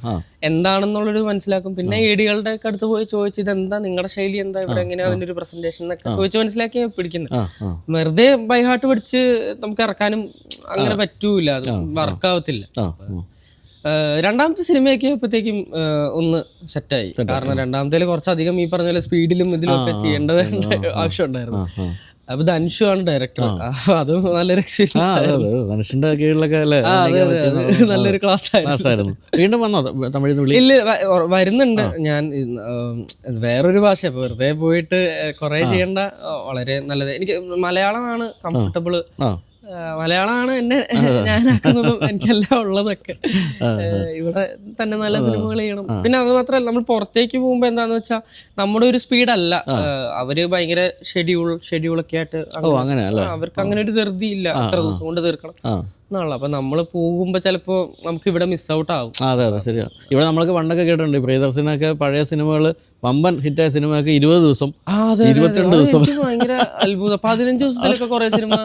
എന്താണെന്നുള്ളൊരു മനസ്സിലാക്കും. പിന്നെ ഏടികളുടെ ഒക്കെ അടുത്ത് പോയി ചോദിച്ചു ഇതെന്താ നിങ്ങളുടെ ശൈലി എന്താ, ഇവിടെ എങ്ങനെയാ അതിന്റെ ഒരു പ്രസന്റേഷൻ എന്നൊക്കെ ചോദിച്ച് മനസ്സിലാക്കി പിടിക്കുന്നത്. വെറുതെ ബൈഹാർട്ട് പഠിച്ച് നമുക്ക് ഇറക്കാനും അങ്ങനെ പറ്റൂല, അത് വർക്കാവത്തില്ല. രണ്ടാമത്തെ സിനിമയൊക്കെ ആയപ്പോഴത്തേക്കും ഒന്ന് സെറ്റായി. കാരണം രണ്ടാമത്തേല് കുറച്ചധികം ഈ പറഞ്ഞ പോലെ സ്പീഡിലും ഇതിലും ഒക്കെ ചെയ്യേണ്ടത് ആവശ്യം ഉണ്ടായിരുന്നു. അപ്പൊ ധനുഷു ആണ് ഡയറക്ടർ. അപ്പൊ അതും നല്ലൊരു എക്സ്പീരിയൻസ്. നല്ലൊരു ക്ലാസ് ആയിരുന്നു. വീണ്ടും വന്നോ തമിഴ്? ഇല്ല, വരുന്നുണ്ട്. ഞാൻ വേറൊരു ഭാഷ വെറുതെ പോയിട്ട് കുറെ ചെയ്യേണ്ട, വളരെ നല്ലത്. എനിക്ക് മലയാളമാണ് കംഫർട്ടബിള്. മലയാളമാണ് എന്നെ ഞാനാക്കുന്നതും എനിക്കെല്ലാം ഉള്ളതൊക്കെ. ഇവിടെ തന്നെ നല്ല സിനിമകൾ ചെയ്യണം. പിന്നെ അത് മാത്രമല്ല, നമ്മൾ പുറത്തേക്ക് പോകുമ്പോ എന്താന്ന് വെച്ചാൽ നമ്മുടെ ഒരു സ്പീഡല്ല, അവര് ഭയങ്കര ഷെഡ്യൂളൊക്കെ ആയിട്ട് അവർക്ക് അങ്ങനെ ഒരു ധൃതി ഇല്ല, അത്ര ദിവസം കൊണ്ട് തീർക്കണം എന്നുള്ള. അപ്പൊ നമ്മള് പോകുമ്പോ ചിലപ്പോ നമുക്ക് ഇവിടെ മിസ് ഔട്ട് ആവും. അതെ അതെ ശരിയാ. ഇവിടെ നമ്മളൊക്കെ പണ്ടൊക്കെ കേട്ടിട്ടുണ്ട് പ്രിയദർശനൊക്കെ പഴയ സിനിമകള് വമ്പൻ ഹിറ്റായ സിനിമയൊക്കെ 20 ദിവസം 22 ദിവസം. ഭയങ്കര അത്ഭുതം. 15 ദിവസത്തിലൊക്കെ കുറെ സിനിമ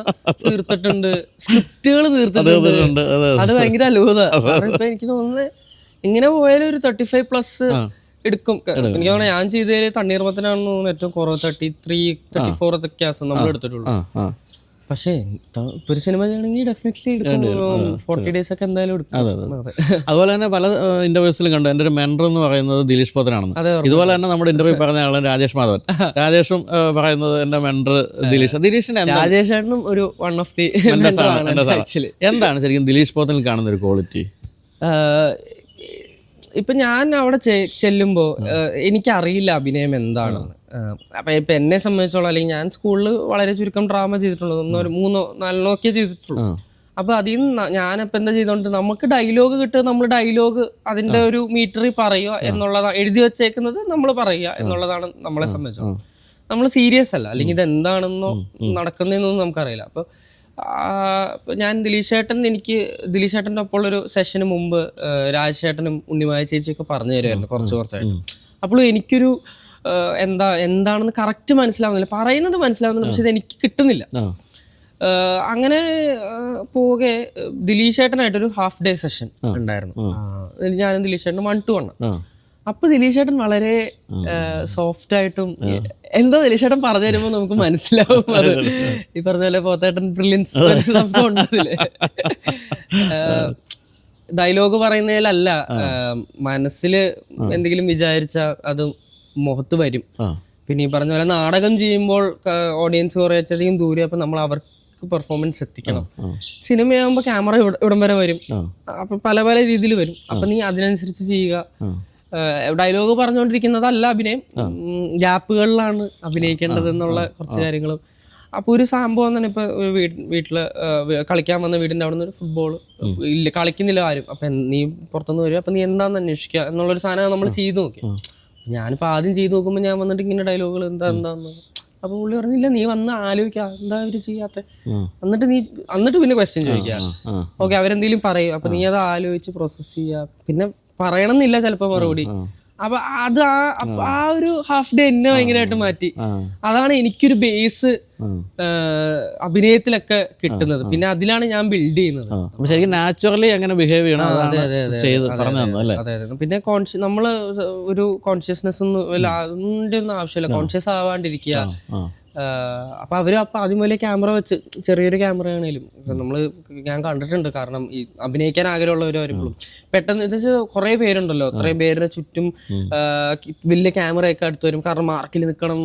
തീർത്തിട്ടുണ്ട്, സ്ക്രിപ്റ്റുകൾ തീർത്തിട്ടുണ്ട്. അത് ഭയങ്കര അത്ഭുതം. ഇപ്പൊ എനിക്ക് തോന്നുന്നത് ഇങ്ങനെ പോയാലും ഒരു 35+ എടുക്കും. എനിക്ക് തോന്നുന്നു ഞാൻ ചെയ്തതിൽ തണ്ണീർമത്തനാണെന്ന് തോന്നുന്നു ഏറ്റവും കുറവ് 33-34 നമ്മൾ എടുത്തിട്ടുള്ളൂ. പക്ഷേ ഇപ്പൊ ഒരു സിനിമ ചെയ്യണമെങ്കിൽ ഡെഫിനറ്റ്ലി എടുക്കും. 40 days ഒക്കെ എന്തായാലും എടുക്കും. അതെ. അതുപോലെ തന്നെ പല ഇന്റർവ്യൂസിലും കണ്ടു എൻ്റെ ഒരു മെൻറ്റർ എന്ന് പറയുന്നത് ദിലീഷ് പോത്തനാണെന്ന്. ഇതുപോലെ തന്നെ നമ്മുടെ ഇന്റർവ്യൂ പറഞ്ഞ ആളാണ് രാജേഷ് മാധവൻ. രാജേഷും പറയുന്നത് എൻ്റെ മെൻറ്റർ ദിലീഷിന്റെ രാജേഷ് ചേട്ടനും ഒരു വൺ ഓഫ് ദി ആക്ച്വലി. എന്താണ് ശരിക്കും ദിലീഷ് പോത്തനിൽ കാണുന്ന ഒരു ക്വാളിറ്റി? ഇപ്പൊ ഞാൻ അവിടെ ചെല്ലുമ്പോൾ എനിക്കറിയില്ല അഭിനയം എന്താണെന്ന്. അപ്പൊ ഇപ്പൊ എന്നെ സംബന്ധിച്ചോളം, അല്ലെങ്കിൽ ഞാൻ സ്കൂളിൽ വളരെ ചുരുക്കം ഡ്രാമ ചെയ്തിട്ടുള്ളൂ, 1-3-4 ഒക്കെ ചെയ്തിട്ടുള്ളൂ. അപ്പൊ അതിൽ നിന്ന് ഞാനിപ്പോ എന്താ ചെയ്തോണ്ട് നമുക്ക് ഡയലോഗ് കിട്ടുക, നമ്മൾ ഡയലോഗ് അതിന്റെ ഒരു മീറ്ററിൽ പറയുക എന്നുള്ളതാണ്, എഴുതി വെച്ചേക്കുന്നത് നമ്മൾ പറയുക എന്നുള്ളതാണ് നമ്മളെ സംബന്ധിച്ചോളം. നമ്മൾ സീരിയസ് അല്ല, അല്ലെങ്കിൽ ഇത് എന്താണെന്നോ നടക്കുന്നതെന്നൊന്നും നമുക്കറിയില്ല. അപ്പൊ ഞാൻ ദിലീഷ് ചേട്ടൻ്റെ ഒപ്പം ഒരു സെഷന് മുമ്പ് രാജേട്ടനും ഉണ്ണിമായ ചേച്ചിയൊക്കെ പറഞ്ഞു തരുമായിരുന്നു കുറച്ചായിട്ട്. അപ്പോൾ എനിക്കൊരു എന്താണെന്ന് കറക്റ്റ് മനസ്സിലാവുന്നില്ല, പറയുന്നത് മനസ്സിലാവുന്നില്ല, പക്ഷെ ഇത് എനിക്ക് കിട്ടുന്നില്ല. അങ്ങനെ പോകെ ദിലീഷ് ചേട്ടനായിട്ടൊരു ഹാഫ് ഡേ സെഷൻ ഉണ്ടായിരുന്നു. ഞാനും ദിലീഷ് ചേട്ടനും 1-to-1. അപ്പൊ ദിലീഷ് ചേട്ടൻ വളരെ സോഫ്റ്റ് ആയിട്ടും എന്തോ ദിലീഷ് ചേട്ടൻ പറഞ്ഞു തരുമ്പോ നമുക്ക് മനസ്സിലാവും. അത് ഈ പറഞ്ഞ പോലെ പോത്തേട്ടൻ ബ്രില്യൻസ് സംഭവം ഉണ്ടതില്ലേ. ഡയലോഗ് പറയുന്നതിലല്ല, മനസ്സില് എന്തെങ്കിലും വിചാരിച്ച അത് മുഖത്ത് വരും. പിന്നെ ഈ പറഞ്ഞ പോലെ നാടകം ചെയ്യുമ്പോൾ ഓഡിയൻസ് കുറച്ചധികം ദൂരെ, അപ്പൊ നമ്മൾ അവർക്ക് പെർഫോമൻസ് എത്തിക്കണം. സിനിമയാകുമ്പോ ക്യാമറ ഇവിടം വരെ വരും, അപ്പൊ പല പല രീതിയിൽ വരും. അപ്പൊ നീ അതിനനുസരിച്ച് ചെയ്യുക. ഡയലോഗ് പറഞ്ഞുകൊണ്ടിരിക്കുന്നതല്ല അഭിനയം, ഗ്യാപ്പുകളിലാണ് അഭിനയിക്കേണ്ടത് എന്നുള്ള കുറച്ച് കാര്യങ്ങളും. അപ്പോൾ ഒരു സംഭവം തന്നെ, ഇപ്പൊ വീട്ടില് കളിക്കാൻ വന്ന വീടിന്റെ അവിടെ നിന്ന് ഒരു ഫുട്ബോൾ ഇല്ല, കളിക്കുന്നില്ല ആരും. അപ്പൊ നീ പുറത്തുനിന്ന് വരും, അപ്പൊ നീ എന്താന്ന് അന്വേഷിക്കുക എന്നുള്ളൊരു സാധനം നമ്മൾ ചെയ്തു നോക്കി. ഞാനിപ്പോ ആദ്യം ചെയ്തു നോക്കുമ്പോൾ ഞാൻ വന്നിട്ട് ഇങ്ങനെ ഡയലോഗുകൾ എന്താന്ന്, അപ്പൊ പുള്ളി പറഞ്ഞില്ല, നീ വന്ന് ആലോചിക്കുക എന്താ അവര് ചെയ്യാത്ത, എന്നിട്ട് പിന്നെ ക്വസ്റ്റ്യൻ ചോദിക്കുക. ഓക്കെ, അവരെന്തെങ്കിലും പറയും, അപ്പൊ നീ അത് ആലോചിച്ച് പ്രോസസ് ചെയ്യുക. പിന്നെ പറയണമെന്നില്ല ചിലപ്പോ മറുപടി. അപ്പൊ അത് ആ ഒരു ഹാഫ് ഡേ എന്നെ ഭയങ്കരമായിട്ട് മാറ്റി. അതാണ് എനിക്കൊരു ബേസ് അഭിനയത്തിലൊക്കെ കിട്ടുന്നത്. പിന്നെ അതിലാണ് ഞാൻ ബിൽഡ് ചെയ്യുന്നത്. ശരിക്കും നാച്ചുറലി അങ്ങനെ ബിഹേവ് ചെയ്യണം. അതെ. പിന്നെ നമ്മള് ഒരു കോൺഷ്യസ്നെസ് ഒന്നും ആവശ്യമില്ല, കോൺഷ്യസ് ആവാണ്ടിരിക്കുക. അപ്പൊ അതുപോലെ ക്യാമറ വെച്ച്, ചെറിയൊരു ക്യാമറ ആണെങ്കിലും ഞാൻ കണ്ടിട്ടുണ്ട്. കാരണം ഈ അഭിനയിക്കാൻ ആഗ്രഹമുള്ളവർ വരുമ്പോഴും പെട്ടെന്ന് ഇത് കുറെ പേരുണ്ടല്ലോ, അത്രയും പേരുടെ ചുറ്റും വലിയ ക്യാമറയൊക്കെ അടുത്ത് വരും. കാരണം മാർക്കിൽ നിൽക്കണം,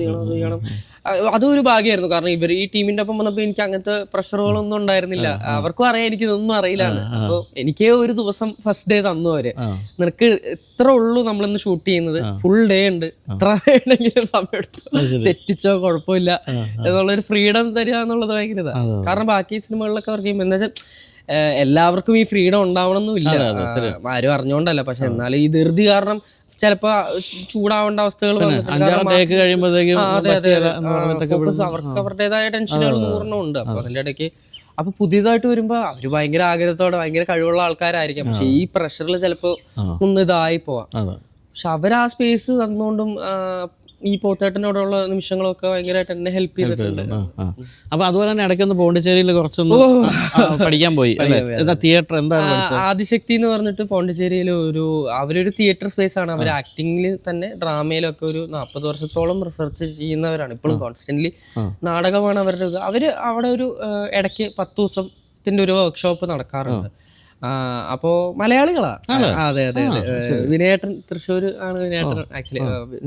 ചെയ്യണം. അതും ഒരു ഭാഗ്യമായിരുന്നു. കാരണം ഈ ടീമിന്റെ ഒപ്പം വന്നപ്പോ എനിക്ക് അങ്ങനത്തെ പ്രഷറുകളൊന്നും ഉണ്ടായിരുന്നില്ല. അവർക്കും അറിയാം എനിക്ക് ഇതൊന്നും അറിയില്ലാന്ന്. അപ്പൊ എനിക്ക് ഒരു ദിവസം ഫസ്റ്റ് ഡേ തന്നു അവര്, നിനക്ക് ഇത്ര ഉള്ളൂ നമ്മളിന്ന് ഷൂട്ട് ചെയ്യുന്നത്, ഫുൾ ഡേ ഉണ്ട്, എത്ര വേണമെങ്കിലും സമയം എടുത്തു, തെറ്റിച്ചോ കുഴപ്പമില്ല എന്നുള്ളൊരു ഫ്രീഡം തരിക എന്നുള്ളത് ഭയങ്കര ഇതാണ്. കാരണം ബാക്കി സിനിമകളിലൊക്കെ വർക്ക് ചെയ്യുമ്പോൾ എന്താ വെച്ചാൽ എല്ലാവർക്കും ഈ ഫ്രീഡം ഉണ്ടാവണമെന്നില്ല, ആരും അറിഞ്ഞോണ്ടല്ല. പക്ഷെ എന്നാലും ഈ ധൃതി കാരണം ചിലപ്പോ ചൂടാവേണ്ട അവസ്ഥകൾ അവർക്ക് അവരുടേതായ ടെൻഷനുകൾ 100 ഉണ്ട്. അപ്പൊ അതിന്റെ ഇടയ്ക്ക് അപ്പൊ പുതിയതായിട്ട് വരുമ്പോ അവര് ഭയങ്കര ആഗ്രഹത്തോടെ ഭയങ്കര കഴിവുള്ള ആൾക്കാരായിരിക്കാം. പക്ഷെ ഈ പ്രഷറിൽ ചിലപ്പോ ഒന്ന് ഇതായി പോവാം. പക്ഷെ അവർ ആ സ്പേസ് തന്നുകൊണ്ടും ഈ പോത്തേട്ടനോടുള്ള നിമിഷങ്ങളൊക്കെ ഭയങ്കരമായിട്ട് എന്നെ ഹെൽപ്പ് ചെയ്തിട്ടുണ്ട്. അപ്പൊ അതുപോലെ തന്നെ ഇടയ്ക്കൊന്ന് പോണ്ടിച്ചേരിയിൽ കുറച്ചൊന്ന് പഠിക്കാൻ പോയി. തിയേറ്റർ എന്താണ് ആദിശക്തി എന്ന് പറഞ്ഞിട്ട് പോണ്ടിച്ചേരിയിൽ അവരൊരു തിയേറ്റർ സ്പേസ് ആണ്. അവർ ആക്ടിങ്ങിൽ തന്നെ ഡ്രാമയിലൊക്കെ ഒരു 40 വർഷത്തോളം റിസർച്ച് ചെയ്യുന്നവരാണ്. ഇപ്പോഴും കോൺസ്റ്റന്റ്ലി നാടകമാണ് അവരുടെ. അവര് അവിടെ ഒരു ഇടയ്ക്ക് 10 ദിവസത്തിന്റെ ഒരു വർക്ക്ഷോപ്പ് നടക്കാറുണ്ട്. അപ്പോ മലയാളികളാ. അതെ. വിനയേട്ടൻ തൃശ്ശൂർ ആണ്. വിനയേട്ടൻ ആക്ച്വലി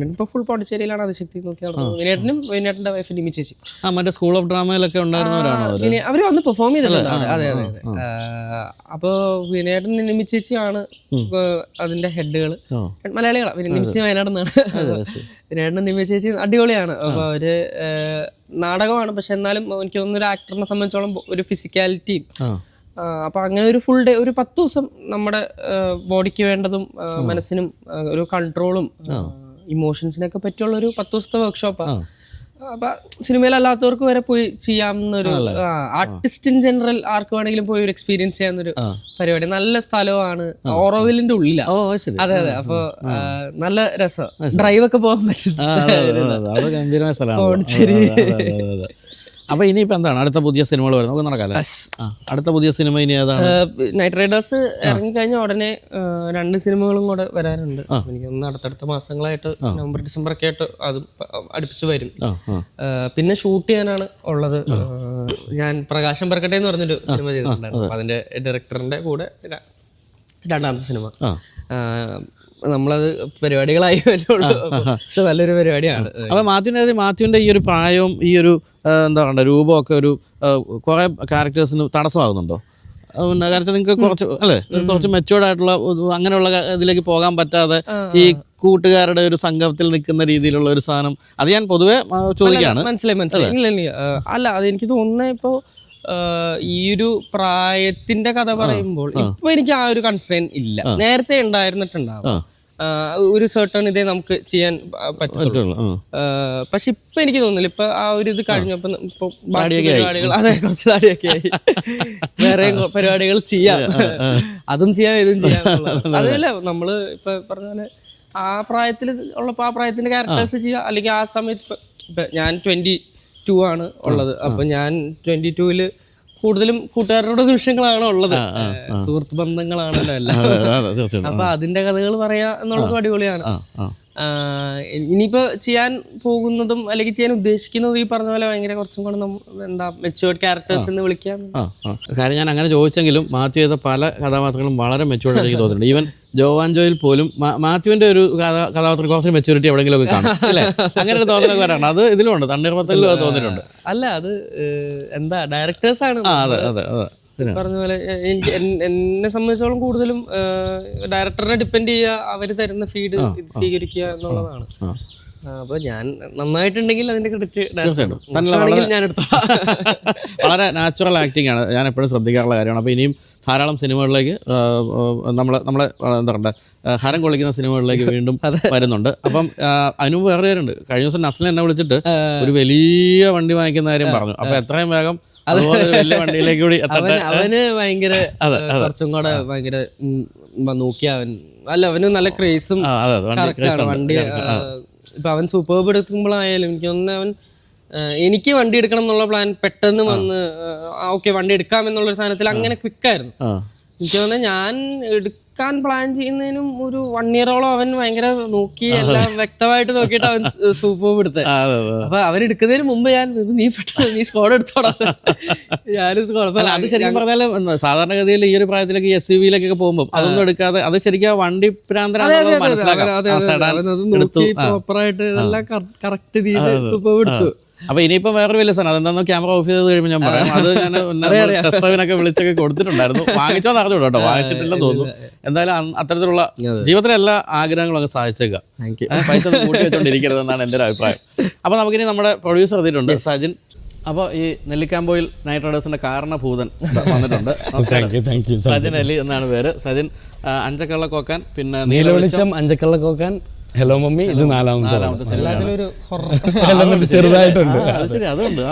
ഇപ്പൊ ഫുൾ പോണ്ടിച്ചേരിയിലാണ് ആദിശക്തി നോക്കി നടന്നത്. വിനയേട്ടന്റെ വൈഫ് നിമി ചേച്ചി മറ്റേ സ്കൂൾ ഓഫ് ഡ്രാമയിലൊക്കെ ഉണ്ടായിരുന്നവരാണോ? അവര് വന്ന് പെർഫോം ചെയ്തിട്ടുണ്ട്. അതെ. അപ്പോ വിനയേട്ടൻ നിമി ചേച്ചിയാണ് അതിന്റെ ഹെഡുകൾ. മലയാളികളാ. നിമി ചേച്ചി വയനാട് നിന്നാണ്. വിനയേട്ടൻ നിമി ചേച്ചി അടിപൊളിയാണ്. അപ്പൊ അവര് നാടകമാണ്, പക്ഷെ എന്നാലും എനിക്ക് തോന്നുന്നു ഒരു ആക്ടറിനെ സംബന്ധിച്ചോളം ഒരു ഫിസിക്കാലിറ്റിയും. അപ്പൊ അങ്ങനെ ഒരു ഫുൾ ഡേ, ഒരു 10 ദിവസം നമ്മുടെ ബോഡിക്ക് വേണ്ടതും മനസ്സിനും ഒരു കൺട്രോളും ഇമോഷൻസിനൊക്കെ പറ്റിയുള്ള ഒരു 10 ദിവസത്തെ വർക്ക്ഷോപ്പാണ്. അപ്പൊ സിനിമയിലല്ലാത്തവർക്ക് വരെ പോയി ചെയ്യാവുന്നൊരു, ആർട്ടിസ്റ്റ് ഇൻ ജനറൽ ആർക്ക് വേണമെങ്കിലും പോയി ഒരു എക്സ്പീരിയൻസ് ചെയ്യാവുന്നൊരു പരിപാടി. നല്ല സ്ഥലമാണ്, ഓറോവിലിന്റെ ഉള്ളിലാണ്. അതെ. അപ്പൊ നല്ല രസം, ഡ്രൈവ് ഒക്കെ പോകാൻ പറ്റും. അപ്പൊ ഇനിയിപ്പോ എന്താണ് അടുത്ത പുതിയ സിനിമകൾ വരുന്നത്? നമുക്ക് നടക്കാല്ലേ? അടുത്ത പുതിയ സിനിമ ഇനി ഏതാണ്? നൈറ്റ് റൈഡേഴ്സ് ഇറങ്ങിക്കഴിഞ്ഞ ഉടനെ 2 സിനിമകളും കൂടെ വരാനുണ്ട്. എനിക്കൊന്ന് അടുത്തടുത്ത മാസങ്ങളായിട്ട് നവംബർ ഡിസംബർ ഒക്കെ ആയിട്ട് അതും അടുപ്പിച്ച് വരും. പിന്നെ ഷൂട്ട് ചെയ്യാനാണ് ഉള്ളത്. ഞാൻ പ്രകാശം പറക്കട്ടെ എന്ന് പറഞ്ഞൊരു സിനിമ ചെയ്തിട്ടുണ്ടായിരുന്നു. അപ്പൊ അതിന്റെ ഡയറക്ടറിന്റെ കൂടെ 2ാമത്തെ സിനിമ. നമ്മളത് പരിപാടികളായി വരുള്ളൂ. പക്ഷെ നല്ലൊരു പരിപാടിയാണ്. അപ്പൊ മാത്യുവിന്റെ ഈ ഒരു പ്രായവും ഈ ഒരു എന്താ പറയുക രൂപമൊക്കെ ഒരു കുറെ ക്യാരക്ടേഴ്സിന് തടസ്സമാകുന്നുണ്ടോ? കാരണം നിങ്ങൾക്ക് കുറച്ച് അല്ലേ കുറച്ച് മെച്ചുവേർഡ് ആയിട്ടുള്ള അങ്ങനെയുള്ള ഇതിലേക്ക് പോകാൻ പറ്റാതെ ഈ കൂട്ടുകാരുടെ ഒരു സംഘത്തിൽ നിൽക്കുന്ന രീതിയിലുള്ള ഒരു സാധനം അത് ഞാൻ പൊതുവെ ചോദിക്കാണ്. മനസ്സിലായി. അല്ല അത് എനിക്ക് തോന്നുന്നത് ഇപ്പോ ഈ ഒരു പ്രായത്തിന്റെ കഥ പറയുമ്പോൾ ഇപ്പൊ എനിക്ക് ആ ഒരു കൺസ്ട്രെയിൻ ഇല്ല. നേരത്തെ ഉണ്ടായിരുന്നിട്ടുണ്ടാവും. ഒരു സർട്ടൺ ഇതേ നമുക്ക് ചെയ്യാൻ പറ്റുള്ളൂ. പക്ഷെ ഇപ്പൊ എനിക്ക് തോന്നുന്നില്ല. ഇപ്പൊ ആ ഒരു ഇത് കഴിഞ്ഞപ്പോ ഇപ്പൊ പരിപാടികൾ അതെ കുറച്ച് താടിയൊക്കെ ആയി. വേറെ പരിപാടികൾ ചെയ്യാം, അതും ചെയ്യാം ഇതും ചെയ്യാം. അതല്ല നമ്മള് ഇപ്പൊ പറഞ്ഞ പോലെ ആ പ്രായത്തിൽ ഉള്ളപ്പോ ആ പ്രായത്തിന്റെ ക്യാരക്ടേഴ്സ് ചെയ്യാം. അല്ലെങ്കിൽ ആ സമയത്ത് ഇപ്പൊ ഞാൻ 22 ആണ് ഉള്ളത്. അപ്പൊ ഞാൻ 22-ല് കൂടുതലും കൂട്ടുകാരുടെ നിമിഷങ്ങളാണ് ഉള്ളത്. സുഹൃത്ത് ബന്ധങ്ങളാണല്ലോ എല്ലാം. അപ്പൊ അതിന്റെ കഥകൾ പറയാ എന്നുള്ളത് അടിപൊളിയാണ്. ഇനിയിപ്പോ ചെയ്യാൻ പോകുന്നതും അല്ലെങ്കിൽ ചെയ്യാൻ ഉദ്ദേശിക്കുന്നതും ഈ പറഞ്ഞ പോലെ ഭയങ്കര കുറച്ചും കൂടെ എന്താ മെച്ചുവേർഡ് ക്യാരക്ടേഴ്സ് എന്ന് വിളിക്കാം. കാര്യം ഞാൻ അങ്ങനെ ചോദിച്ചെങ്കിലും മാത്യു ചെയ്ത പല കഥാപാത്രങ്ങളും വളരെ മെച്ചുവേർഡ് എനിക്ക് തോന്നുന്നുണ്ട്. ഈവൻ ജോവാൻ ജോയിൽ പോലും മാത്യുവിന്റെ ഒരു കഥാപാത്രം കുറച്ച് മെച്ചൂരിറ്റി എവിടെയെങ്കിലും ഒക്കെ കാണും അല്ലേ? അങ്ങനെ ഒരു തോന്നലൊക്കെ വരാണ്. അത് ഇതിലുണ്ട്, തണ്ണീർമത്തലിലും അത് തോന്നിയിട്ടുണ്ട്. അല്ല അത് എന്താ ഡയറക്ടേഴ്സ് ആണ്. അതെ അതെ അതെ പറഞ്ഞ പോലെ എനിക്ക് എന്നെ സംബന്ധിച്ചോളം കൂടുതലും ഡയറക്ടറിനെ ഡിപ്പെൻഡ് ചെയ്യുക, അവര് തരുന്ന ഫീഡ് സ്വീകരിക്കുക എന്നുള്ളതാണ്. അപ്പൊ ഞാൻ നന്നായിട്ടുണ്ടെങ്കിൽ അതിന്റെ ക്രെഡിറ്റ് ഞാൻ എടുത്തോളാം. വളരെ നാച്ചുറൽ ആക്ടിങ് ആണ്, ഞാൻ എപ്പോഴും ശ്രദ്ധിക്കാറുള്ള കാര്യമാണ്. അപ്പോൾ ഇനിയും ധാരാളം സിനിമകളിലേക്ക് നമ്മളെ എന്താ പറയുക ഹരം കൊള്ളിക്കുന്ന സിനിമകളിലേക്ക് വീണ്ടും വരുന്നുണ്ട്. അപ്പം അതിനുമുമ്പ് വേറെ പേരുണ്ട്. കഴിഞ്ഞ ദിവസം നസ്ലിൻ എന്നെ വിളിച്ചിട്ട് ഒരു വലിയ വണ്ടി വാങ്ങിക്കുന്ന കാര്യം പറഞ്ഞു. അപ്പൊ എത്രയും വേഗം അതുപോലെ ഒരു വലിയ വണ്ടിയിലേക്ക് കൂടി അവന് ഭയങ്കര കുറച്ചും കൂടെ ഭയങ്കര നോക്കിയ അവന് നല്ല ക്രേസും വണ്ടി. ഇപ്പൊ അവൻ സൂപ്പർബ് എടുക്കുമ്പോഴായാലും എനിക്ക് തോന്നുന്നു അവൻ എനിക്ക് വണ്ടി എടുക്കണം എന്നുള്ള പ്ലാൻ പെട്ടെന്ന് വന്ന് ഓക്കെ വണ്ടി എടുക്കാം എന്നുള്ളൊരു സാധനത്തിൽ അങ്ങനെ ക്വിക്കായിരുന്നു. എനിക്ക് തോന്നുന്നത് ഞാൻ എടുക്കാൻ പ്ലാൻ ചെയ്യുന്നതിനും ഒരു 1 ഇയറോളം അവൻ ഭയങ്കര നോക്കി എല്ലാം വ്യക്തമായിട്ട് നോക്കിയിട്ട് അവൻ സൂപ്പർബ് എടുത്തത്. അപ്പൊ അവൻ എടുക്കുന്നതിന് മുമ്പ് ഞാൻ നീ പെട്ടെന്ന് നീ സ്കോഡ് എടുത്തോടാ ഞാനും സ്കോഡ്. അത് ശരിക്കും പറഞ്ഞാൽ സാധാരണഗതിയിൽ ഈ ഒരു പ്രായത്തിലേക്ക് SUV-യിലേക്കൊക്കെ പോകുമ്പോൾ അതൊന്നും എടുക്കാതെ അത് ശരിക്കും വണ്ടി പ്രാന്തരാണെന്ന് പ്രോപ്പറായിട്ട് ഇതെല്ലാം കറക്റ്റ് ചെയ്ത് സൂപ്പർബ് എടുത്തു. അപ്പൊ ഇനിയിപ്പോ വേറൊരു വലിയ സാധനം അതെന്താ ക്യാമറ ഓഫ് ചെയ്ത് കഴിയുമ്പോൾ ഞാൻ പറയാം. അത് ഞാൻ ടെസ്റ്റ് ഡ്രൈവിനൊക്കെ വിളിച്ചൊക്കെ കൊടുത്തിട്ടുണ്ടായിരുന്നു. വാങ്ങിച്ചോന്ന് അറിഞ്ഞു കേട്ടോ, വാങ്ങിച്ചിട്ടില്ലെന്ന് തോന്നുന്നു. എന്തായാലും അത്തരത്തിലുള്ള ജീവിതത്തിലെ എല്ലാ ആഗ്രഹങ്ങളും അങ്ങ് സാധിച്ചേക്കാം. പൈസ കൂട്ടി വെച്ചോണ്ടിരിക്കരുതെന്നാണ് എൻ്റെ ഒരു അഭിപ്രായം. അപ്പൊ നമുക്കിനി നമ്മുടെ പ്രൊഡ്യൂസർ എത്തിയിട്ടുണ്ട്, സജിൻ. അപ്പോൾ ഈ നെല്ലിക്കാമ്പോയിൽ നൈറ്റ് റൈഡേഴ്സിന്റെ കാരണഭൂതൻ വന്നിട്ടുണ്ട്. സജിൻ അലി എന്നാണ് പേര്. സജിൻ അഞ്ചക്കള്ളക്കോക്കാൻ, പിന്നെ നീലവെളിച്ചം, അഞ്ചക്കള്ളക്കോക്കാൻ, ഹലോ മമ്മി, ഇത് 4ാമത്തെ ചെറുതായിട്ടുണ്ട്. അത് ശരി, അതുണ്ട്.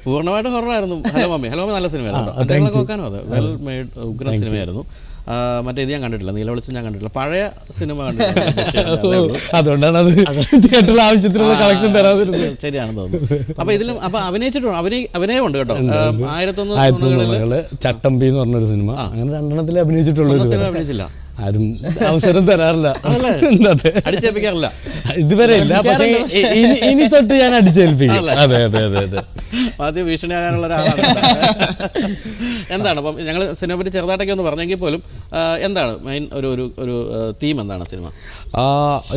പൂർണ്ണമായിട്ടും ഹൊററായിരുന്നു ഹലോ മമ്മി. ഹലോ മമ്മി നല്ല സിനിമയായിരുന്നു. അഞ്ചക്കള്ളക്കോക്കാനും അതെ വെൽ മെയ്ഡ് ഉഗ്രൻ സിനിമയായിരുന്നു. മറ്റേ ഇത് ഞാൻ കണ്ടിട്ടില്ല, നീലവെളിച്ചം ഞാൻ കണ്ടിട്ടില്ല. പഴയ സിനിമ കണ്ടിട്ടില്ല, അതുകൊണ്ടാണ് അത് തിയേറ്ററിൽ ആവശ്യത്തിനുള്ള കളക്ഷൻ തരാതിരുന്നത്. ശരിയാണെന്ന് തോന്നുന്നു. അപ്പൊ ഇതിലും അപ്പൊ അഭിനയിച്ചിട്ടുണ്ട്, അഭിനയമുണ്ട് കേട്ടോ. 1001 ചട്ടമ്പി എന്ന് പറഞ്ഞൊരു സിനിമ, അങ്ങനെ 2 അഭിനയിച്ചിട്ടുള്ളൂ. അഭിനയിച്ചില്ല, ആരും അവസരം തരാറില്ല, അടിച്ചേൽപ്പിക്കാറില്ല ഇതുവരെ ഇല്ല. പക്ഷേ ഇനി തൊട്ട് ഞാൻ അടിച്ചേൽപ്പിക്കും. അതെ അതെ അതെ അതെ ആദ്യം ഭീഷണിയാകാനുള്ള ഒരാളാണ്. എന്താണ് അപ്പം ഞങ്ങൾ സിനിമയെ പറ്റി ചെറുതായിട്ടൊക്കെ ഒന്ന് പറഞ്ഞെങ്കിൽ പോലും എന്താണ് മെയിൻ ഒരു തീം എന്താണ് സിനിമ?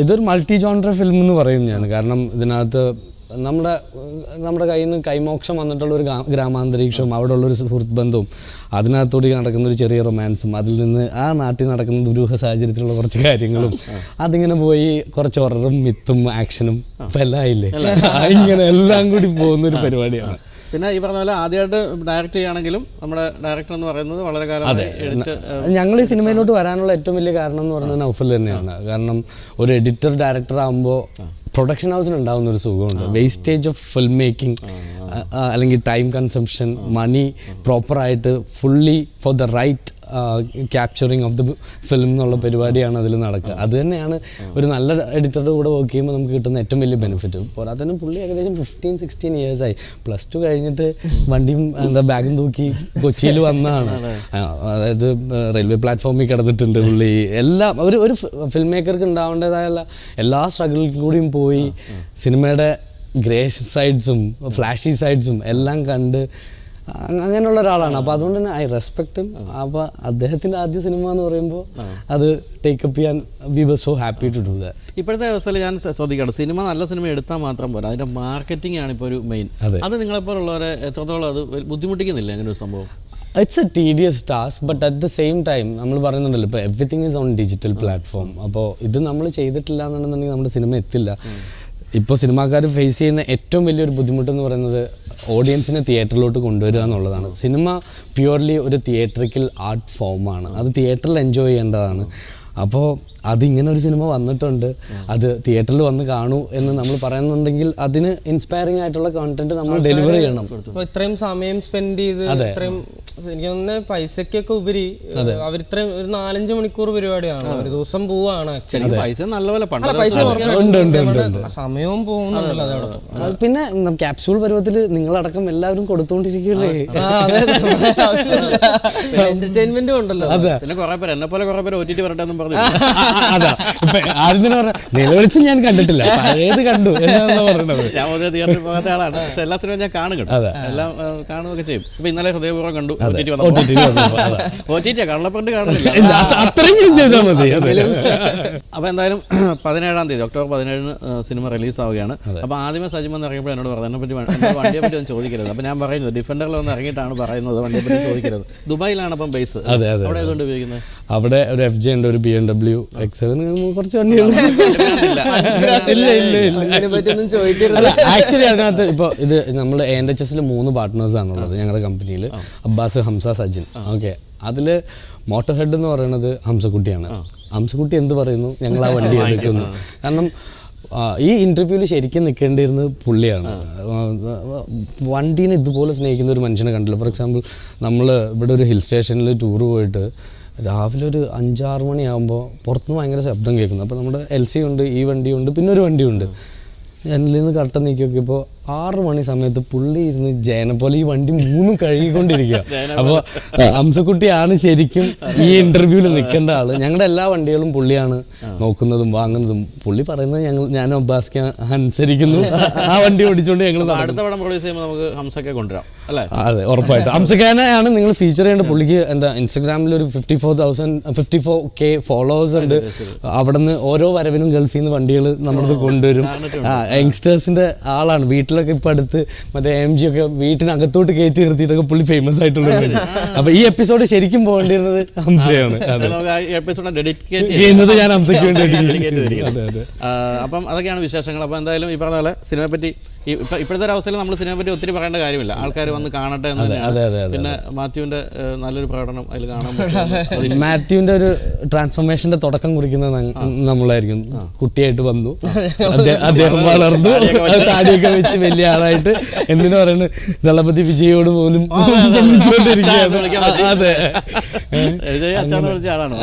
ഇതൊരു മൾട്ടി ജോൺറ ഫിലിം എന്ന് പറയും ഞാൻ. കാരണം ഇതിനകത്ത് നമ്മുടെ കയ്യിൽ നിന്ന് കൈമോക്ഷം വന്നിട്ടുള്ള ഒരു ഗ്രാമാന്തരീക്ഷവും അവിടെ ഉള്ളൊരു സുഹൃത്ത് ബന്ധവും അതിനകത്തോടെ നടക്കുന്ന ഒരു ചെറിയ റൊമാൻസും അതിൽ നിന്ന് ആ നാട്ടിൽ നടക്കുന്ന ദുരൂഹ സാഹചര്യത്തിലുള്ള കുറച്ച് കാര്യങ്ങളും അതിങ്ങനെ പോയി കുറച്ച് ഹൊററും മിത്തും ആക്ഷനും ഇപ്പം എല്ലാം ആയില്ലേ, ഇങ്ങനെ എല്ലാം കൂടി പോകുന്നൊരു പരിപാടിയാണ്. പിന്നെ ഈ പറഞ്ഞ പോലെ ആദ്യമായിട്ട് ഡയറക്റ്റ് ചെയ്യുകയാണെങ്കിലും നമ്മുടെ ഡയറക്ടർ എന്ന് പറയുന്നത് വളരെ കാലം ഞങ്ങൾ ഈ സിനിമയിലോട്ട് വരാനുള്ള ഏറ്റവും വലിയ കാരണം എന്ന് പറയുന്നത് നൗഫൽ തന്നെയാണ്. കാരണം ഒരു എഡിറ്റർ ഡയറക്ടർ ആകുമ്പോൾ പ്രൊഡക്ഷൻ ഹൗസിന് ഉണ്ടാകുന്ന ഒരു സുഖമുണ്ട്. വേസ്റ്റേജ് ഓഫ് ഫിലിം മേക്കിംഗ് അല്ലെങ്കിൽ ടൈം കൺസംഷൻ, മണി പ്രോപ്പറായിട്ട് fully for the right capturing of the film എന്നുള്ള പരിപാടിയാണ് അതിൽ നടക്കുക. അത് തന്നെയാണ് ഒരു നല്ല എഡിറ്ററുടെ കൂടെ വർക്ക് ചെയ്യുമ്പോൾ നമുക്ക് കിട്ടുന്ന ഏറ്റവും വലിയ ബെനിഫിറ്റ്. പോരാത്തന്നെ പുള്ളി ഏകദേശം 15-16 ഇയേഴ്സായി. +2 കഴിഞ്ഞിട്ട് വണ്ടിയും ബാഗും തൂക്കി കൊച്ചിയിൽ വന്നതാണ്. അതായത് റെയിൽവേ പ്ലാറ്റ്ഫോമിൽ കിടന്നിട്ടുണ്ട് പുള്ളി. എല്ലാം ഒരു ഫിലിം മേക്കർക്ക് ഉണ്ടാവേണ്ടതായ എല്ലാ സ്ട്രഗിളിൽ കൂടിയും പോയി സിനിമയുടെ ഗ്രേ സൈഡ്സും ഫ്ലാഷി സൈഡ്സും എല്ലാം കണ്ട് അങ്ങനെയുള്ള ഒരാളാണ്. അപ്പോൾ അതുകൊണ്ട് തന്നെ ഐ റെസ്പെക്ട് ഹിം. അപ്പോൾ അദ്ദേഹത്തിൻ്റെ ആദ്യ സിനിമ എന്ന് പറയുമ്പോൾ അത് ടേക്കപ്പ് ചെയ്യാൻ we were so happy to do that. ഇപ്പോഴത്തെ അവസ്ഥയിൽ ഞാൻ ശ്രദ്ധിക്കണം, സിനിമ നല്ല സിനിമ എടുത്താൽ മാത്രം പോരാ, അതിൻ്റെ മാർക്കറ്റിംഗ് ആണ് ഇപ്പോൾ ഒരു മെയിൻ. അത് നിങ്ങളെപ്പോലുള്ളവരെ എത്രത്തോളം അത് ബുദ്ധിമുട്ടിക്കുന്നില്ല അങ്ങനെ ഒരു സംഭവം? It's A tedious task, but at the same time നമ്മൾ പറയുന്നുണ്ടല്ലോ ഇപ്പോൾ everything is on digital platform. അപ്പോൾ ഇത് നമ്മൾ ചെയ്തിട്ടില്ല എന്നുണ്ടെന്നുണ്ടെങ്കിൽ നമ്മുടെ സിനിമ എത്തില്ല. ഇപ്പോൾ സിനിമാക്കാർ ഫേസ് ചെയ്യുന്ന ഏറ്റവും വലിയൊരു ബുദ്ധിമുട്ടെന്ന് പറയുന്നത് ഓഡിയൻസിനെ തിയേറ്ററിലോട്ട് കൊണ്ടുവരിക എന്നുള്ളതാണ്. സിനിമ പ്യുവർലി ഒരു തിയേറ്ററിക്കൽ ആർട്ട് ഫോമാണ്, അത് തിയേറ്ററിൽ എൻജോയ് ചെയ്യേണ്ടതാണ്. അപ്പോൾ അതിങ്ങനെ ഒരു സിനിമ വന്നിട്ടുണ്ട്, അത് തിയേറ്ററിൽ വന്ന് കാണൂ എന്ന് നമ്മൾ പറയുന്നുണ്ടെങ്കിൽ അതിന് ഇൻസ്പയറിംഗ് ആയിട്ടുള്ള കോണ്ടന്റ് നമ്മൾ ഡെലിവർ ചെയ്യണം. ഇത്രയും സമയം സ്പെൻഡ് ചെയ്ത് ഇത്രയും എനിക്ക് തോന്നുന്ന പൈസക്കൊക്കെ ഉപരി അവരിത്രയും ഒരു 4-5 മണിക്കൂർ പരിപാടിയാണ്, ഒരു ദിവസം പോവാണ്. പൈസ നല്ലപോലെ സമയവും പോകുന്നുണ്ടല്ലോ അതോടൊപ്പം. പിന്നെ ക്യാപ്സ്യൂൾ പരുവത്തിൽ നിങ്ങളടക്കം എല്ലാവരും കൊടുത്തോണ്ടിരിക്കുകയല്ലേ, എന്റർടൈൻമെന്റും ഉണ്ടല്ലോ. അതെ, പിന്നെ കുറെ പേര് എന്നെ പോലെ കുറെ പേര് OTT വരട്ടെന്നും പറഞ്ഞു. അതാ ഇപ്പൊ ആദ്യം തന്നെ പറഞ്ഞ നിലവിളിച്ച് ഞാൻ കണ്ടിട്ടില്ല, പഴയത് കണ്ടു എന്നാണ് പറയുന്നത്. ഞാൻ പൊതുവെ തിയേറ്ററിൽ പോകാത്ത ആളാണ്, പക്ഷെ എല്ലാ സിനിമയും ഞാൻ കാണും കേട്ടോ, എല്ലാം കാണുകയൊക്കെ ചെയ്യും. ഇപ്പൊ ഇന്നലെ ഹൃദയപൂർവ്വം കണ്ടു. കള്ളപ്പണ്ട് കാണുന്നില്ല, അത്രയും ചെയ്താൽ മതി. അപ്പൊ എന്തായാലും 17-ാം തീയതി ഒക്ടോബർ 17-ന് സിനിമ റിലീസ് ആവുകയാണ്. അപ്പൊ ആദ്യമേ സജിമെന്ന് ഇറങ്ങിയപ്പോൾ എന്നോട് പറഞ്ഞു എന്നെ പറ്റി വണ്ടിയെ പറ്റി ഒന്നും ചോദിക്കരുത്. അപ്പൊ ഞാൻ പറയുന്നത് ഡിഫൻഡറിൽ വന്ന് ഇറങ്ങിയിട്ടാണ് പറയുന്നത്, വണ്ടിയെ പറ്റി ചോദിക്കരുത്. ദുബായിലാണ് അപ്പം ബേസ്, അവിടെ ഏതുകൊണ്ട് ഉപയോഗിക്കുന്നത്? അവിടെ ഒരു FJ ഉണ്ട്, ഒരു BMW X7, കുറച്ച് വണ്ടികൾ. ആക്ച്വലി അതിനകത്ത് ഇപ്പോൾ ഇത് നമ്മൾ ANHS 3 പാർട്ട്നേഴ്സ് ആണുള്ളത് ഞങ്ങളുടെ കമ്പനിയിൽ, അബ്ബാസ്, ഹംസ, സജിൻ. ഓക്കെ, അതിൽ മോട്ടോർ ഹെഡ് എന്ന് പറയുന്നത് ഹംസക്കുട്ടിയാണ്. ഹംസക്കുട്ടി എന്ത് പറയുന്നു ഞങ്ങൾ ആ വണ്ടി എടുക്കുന്നു. കാരണം ഈ ഇൻ്റർവ്യൂവിൽ ശരിക്കും നിൽക്കേണ്ടിയിരുന്നത് പുള്ളിയാണ്. വണ്ടീനെ ഇതുപോലെ സ്നേഹിക്കുന്ന ഒരു മനുഷ്യനെ കണ്ടില്ല. ഫോർ എക്സാമ്പിൾ നമ്മൾ ഇവിടെ ഒരു ഹിൽ സ്റ്റേഷനിൽ ടൂറ് പോയിട്ട് രാവിലെ ഒരു 5-6 മണിയാകുമ്പോൾ പുറത്തുനിന്ന് ഭയങ്കര ശബ്ദം കേൾക്കുന്നു. അപ്പോൾ നമ്മുടെ LC ഉണ്ട്, ഈ വണ്ടിയുണ്ട്, പിന്നെ ഒരു വണ്ടിയുണ്ട്. ജനലിൽ നിന്ന് കർട്ടൻ നീക്കി നോക്കിയപ്പോൾ 6 മണി സമയത്ത് പുള്ളി ഇരുന്ന് ജയനെ പോലെ ഈ വണ്ടി 3 കഴുകിക്കൊണ്ടിരിക്കുക. അപ്പോൾ ഹംസക്കുട്ടിയാണ് ശരിക്കും ഈ ഇന്റർവ്യൂവിൽ നിൽക്കേണ്ട ആള്. ഞങ്ങളുടെ എല്ലാ വണ്ടികളും പുള്ളിയാണ് നോക്കുന്നതും വാങ്ങുന്നതും. പുള്ളി പറയുന്നത് ഞാൻ അബ്ബാസ്ക്ക് അനുസരിക്കുന്നു, ആ വണ്ടി ഓടിച്ചുകൊണ്ട് ഞങ്ങൾ അടുത്ത പടം പ്രൊഡ്യൂസ് ചെയ്യുമ്പോൾ നമുക്ക് ഹംസക്കെ കൊണ്ടുവരാം അല്ലേ? അതെ, ഉറപ്പായിട്ടും ഹംസഖാനെയാണ് നിങ്ങൾ ഫീച്ചർ ചെയ്യേണ്ട. പുള്ളിക്ക് എന്താ ഇൻസ്റ്റഗ്രാമിൽ ഒരു 54K ഫോളോവേഴ്സ് ഉണ്ട്. അവിടെ നിന്ന് ഓരോ വരവിനും ഗൾഫിൽ നിന്ന് വണ്ടികൾ നമ്മളത് കൊണ്ടുവരും. യങ്സ്റ്റേഴ്സിന്റെ ആളാണ്. വീട്ടിലൊക്കെ ഇപ്പൊ അടുത്ത് മറ്റേ MG ഒക്കെ വീട്ടിനകത്തോട്ട് കയറ്റി നിർത്തിയിട്ടൊക്കെ പുള്ളി ഫേമസ് ആയിട്ടുള്ള. അപ്പൊ ഈ എപ്പിസോഡ് ശരിക്കും പോകേണ്ടിരുന്നത് ഹംസയാണ്. ചെയ്യുന്നത് ഞാൻ ഹംസയ്ക്ക് വേണ്ടി. അപ്പം അതൊക്കെയാണ് വിശേഷങ്ങൾ. അപ്പൊ എന്തായാലും ഈ പറഞ്ഞ പോലെ സിനിമയെ പറ്റി ഇപ്പോഴത്തെ ഒരു അവസ്ഥയിൽ നമ്മൾ സിനിമയെ പറ്റി ഒത്തിരി പറയേണ്ട കാര്യമില്ല, ആൾക്കാർ വന്ന് കാണട്ടെ എന്ന് തന്നെയാണ്. പിന്നെ മാത്യുവിന്റെ നല്ലൊരു പ്രകടനം അതിൽ കാണാൻ പറ്റും. മാത്യുവിന്റെ ഒരു ട്രാൻസ്ഫോർമേഷന്റെ തുടക്കം കുറിക്കുന്നത് നമ്മളായിരിക്കും. കുട്ടിയായിട്ട് വന്നു, അദ്ദേഹം വളർന്നു, താടിയൊക്കെ വെച്ച് വലിയ ആളായിട്ട് എന്തിനു പറയുന്നത് ദളപതി വിജയോട് പോലും അതെ അച്ഛനെ വിളിച്ച ആളാണ്.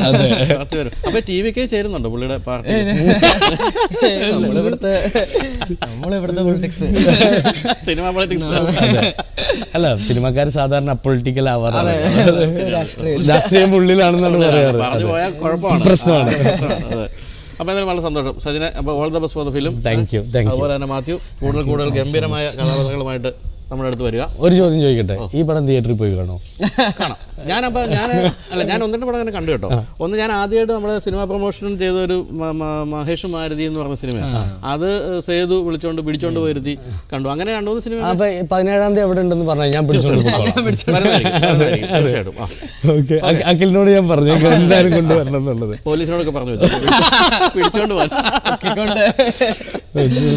അപ്പൊ TVK ചേരുന്നുണ്ടോ പുള്ളിയുടെ പാർട്ടി? നമ്മളിവിടുത്തെ പൊളിറ്റിക്സ്, സിനിമ പൊളിറ്റിക്സ് അല്ല, സിനിമക്കാർ സാധാരണ അപ്പൊളിറ്റിക്കൽ ആവാറ്, രാഷ്ട്രീയം ഉള്ളിലാണെന്നാണ് പറയാറ്. പ്രശ്നമാണ്. അപ്പോൾ എന്തായാലും വളരെ സന്തോഷം സജിനെ. അപ്പോൾ all the best for the film. Thank you. അതുപോലെ തന്നെ മാത്യു കൂടുതൽ ഗംഭീരമായ കഥാപാത്രങ്ങളുമായിട്ട് നമ്മുടെ അടുത്ത് വരിക. ഒരു ചോദ്യം ചോദിക്കട്ടെ, ഈ പടം തിയേറ്ററിൽ പോയി കാണാം? ഞാൻ 1-2 പടം അങ്ങനെ കണ്ടു കേട്ടോ. ഒന്ന് ഞാൻ ആദ്യമായിട്ട് നമ്മുടെ സിനിമ പ്രൊമോഷൻ ചെയ്ത ഒരു മഹേഷ് മാരുതി എന്ന് പറഞ്ഞ സിനിമ, അത് സേതു പിടിച്ചോണ്ട് പോയിരുത്തി കണ്ടു. അങ്ങനെ 2-3 സിനിമ. 17-ാം തീയതി എവിടെ ഉണ്ടെന്ന് പറഞ്ഞാൽ ഞാൻ തീർച്ചയായിട്ടും അഖിലിനോട് ഞാൻ പറഞ്ഞു എന്തായാലും കൊണ്ടുവരണം എന്നുള്ളത്. പോലീസിനോടൊക്കെ പറഞ്ഞു പിടിച്ചോണ്ട് പോകാൻ.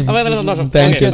അപ്പോൾ എന്തായാലും സന്തോഷം. Thank you.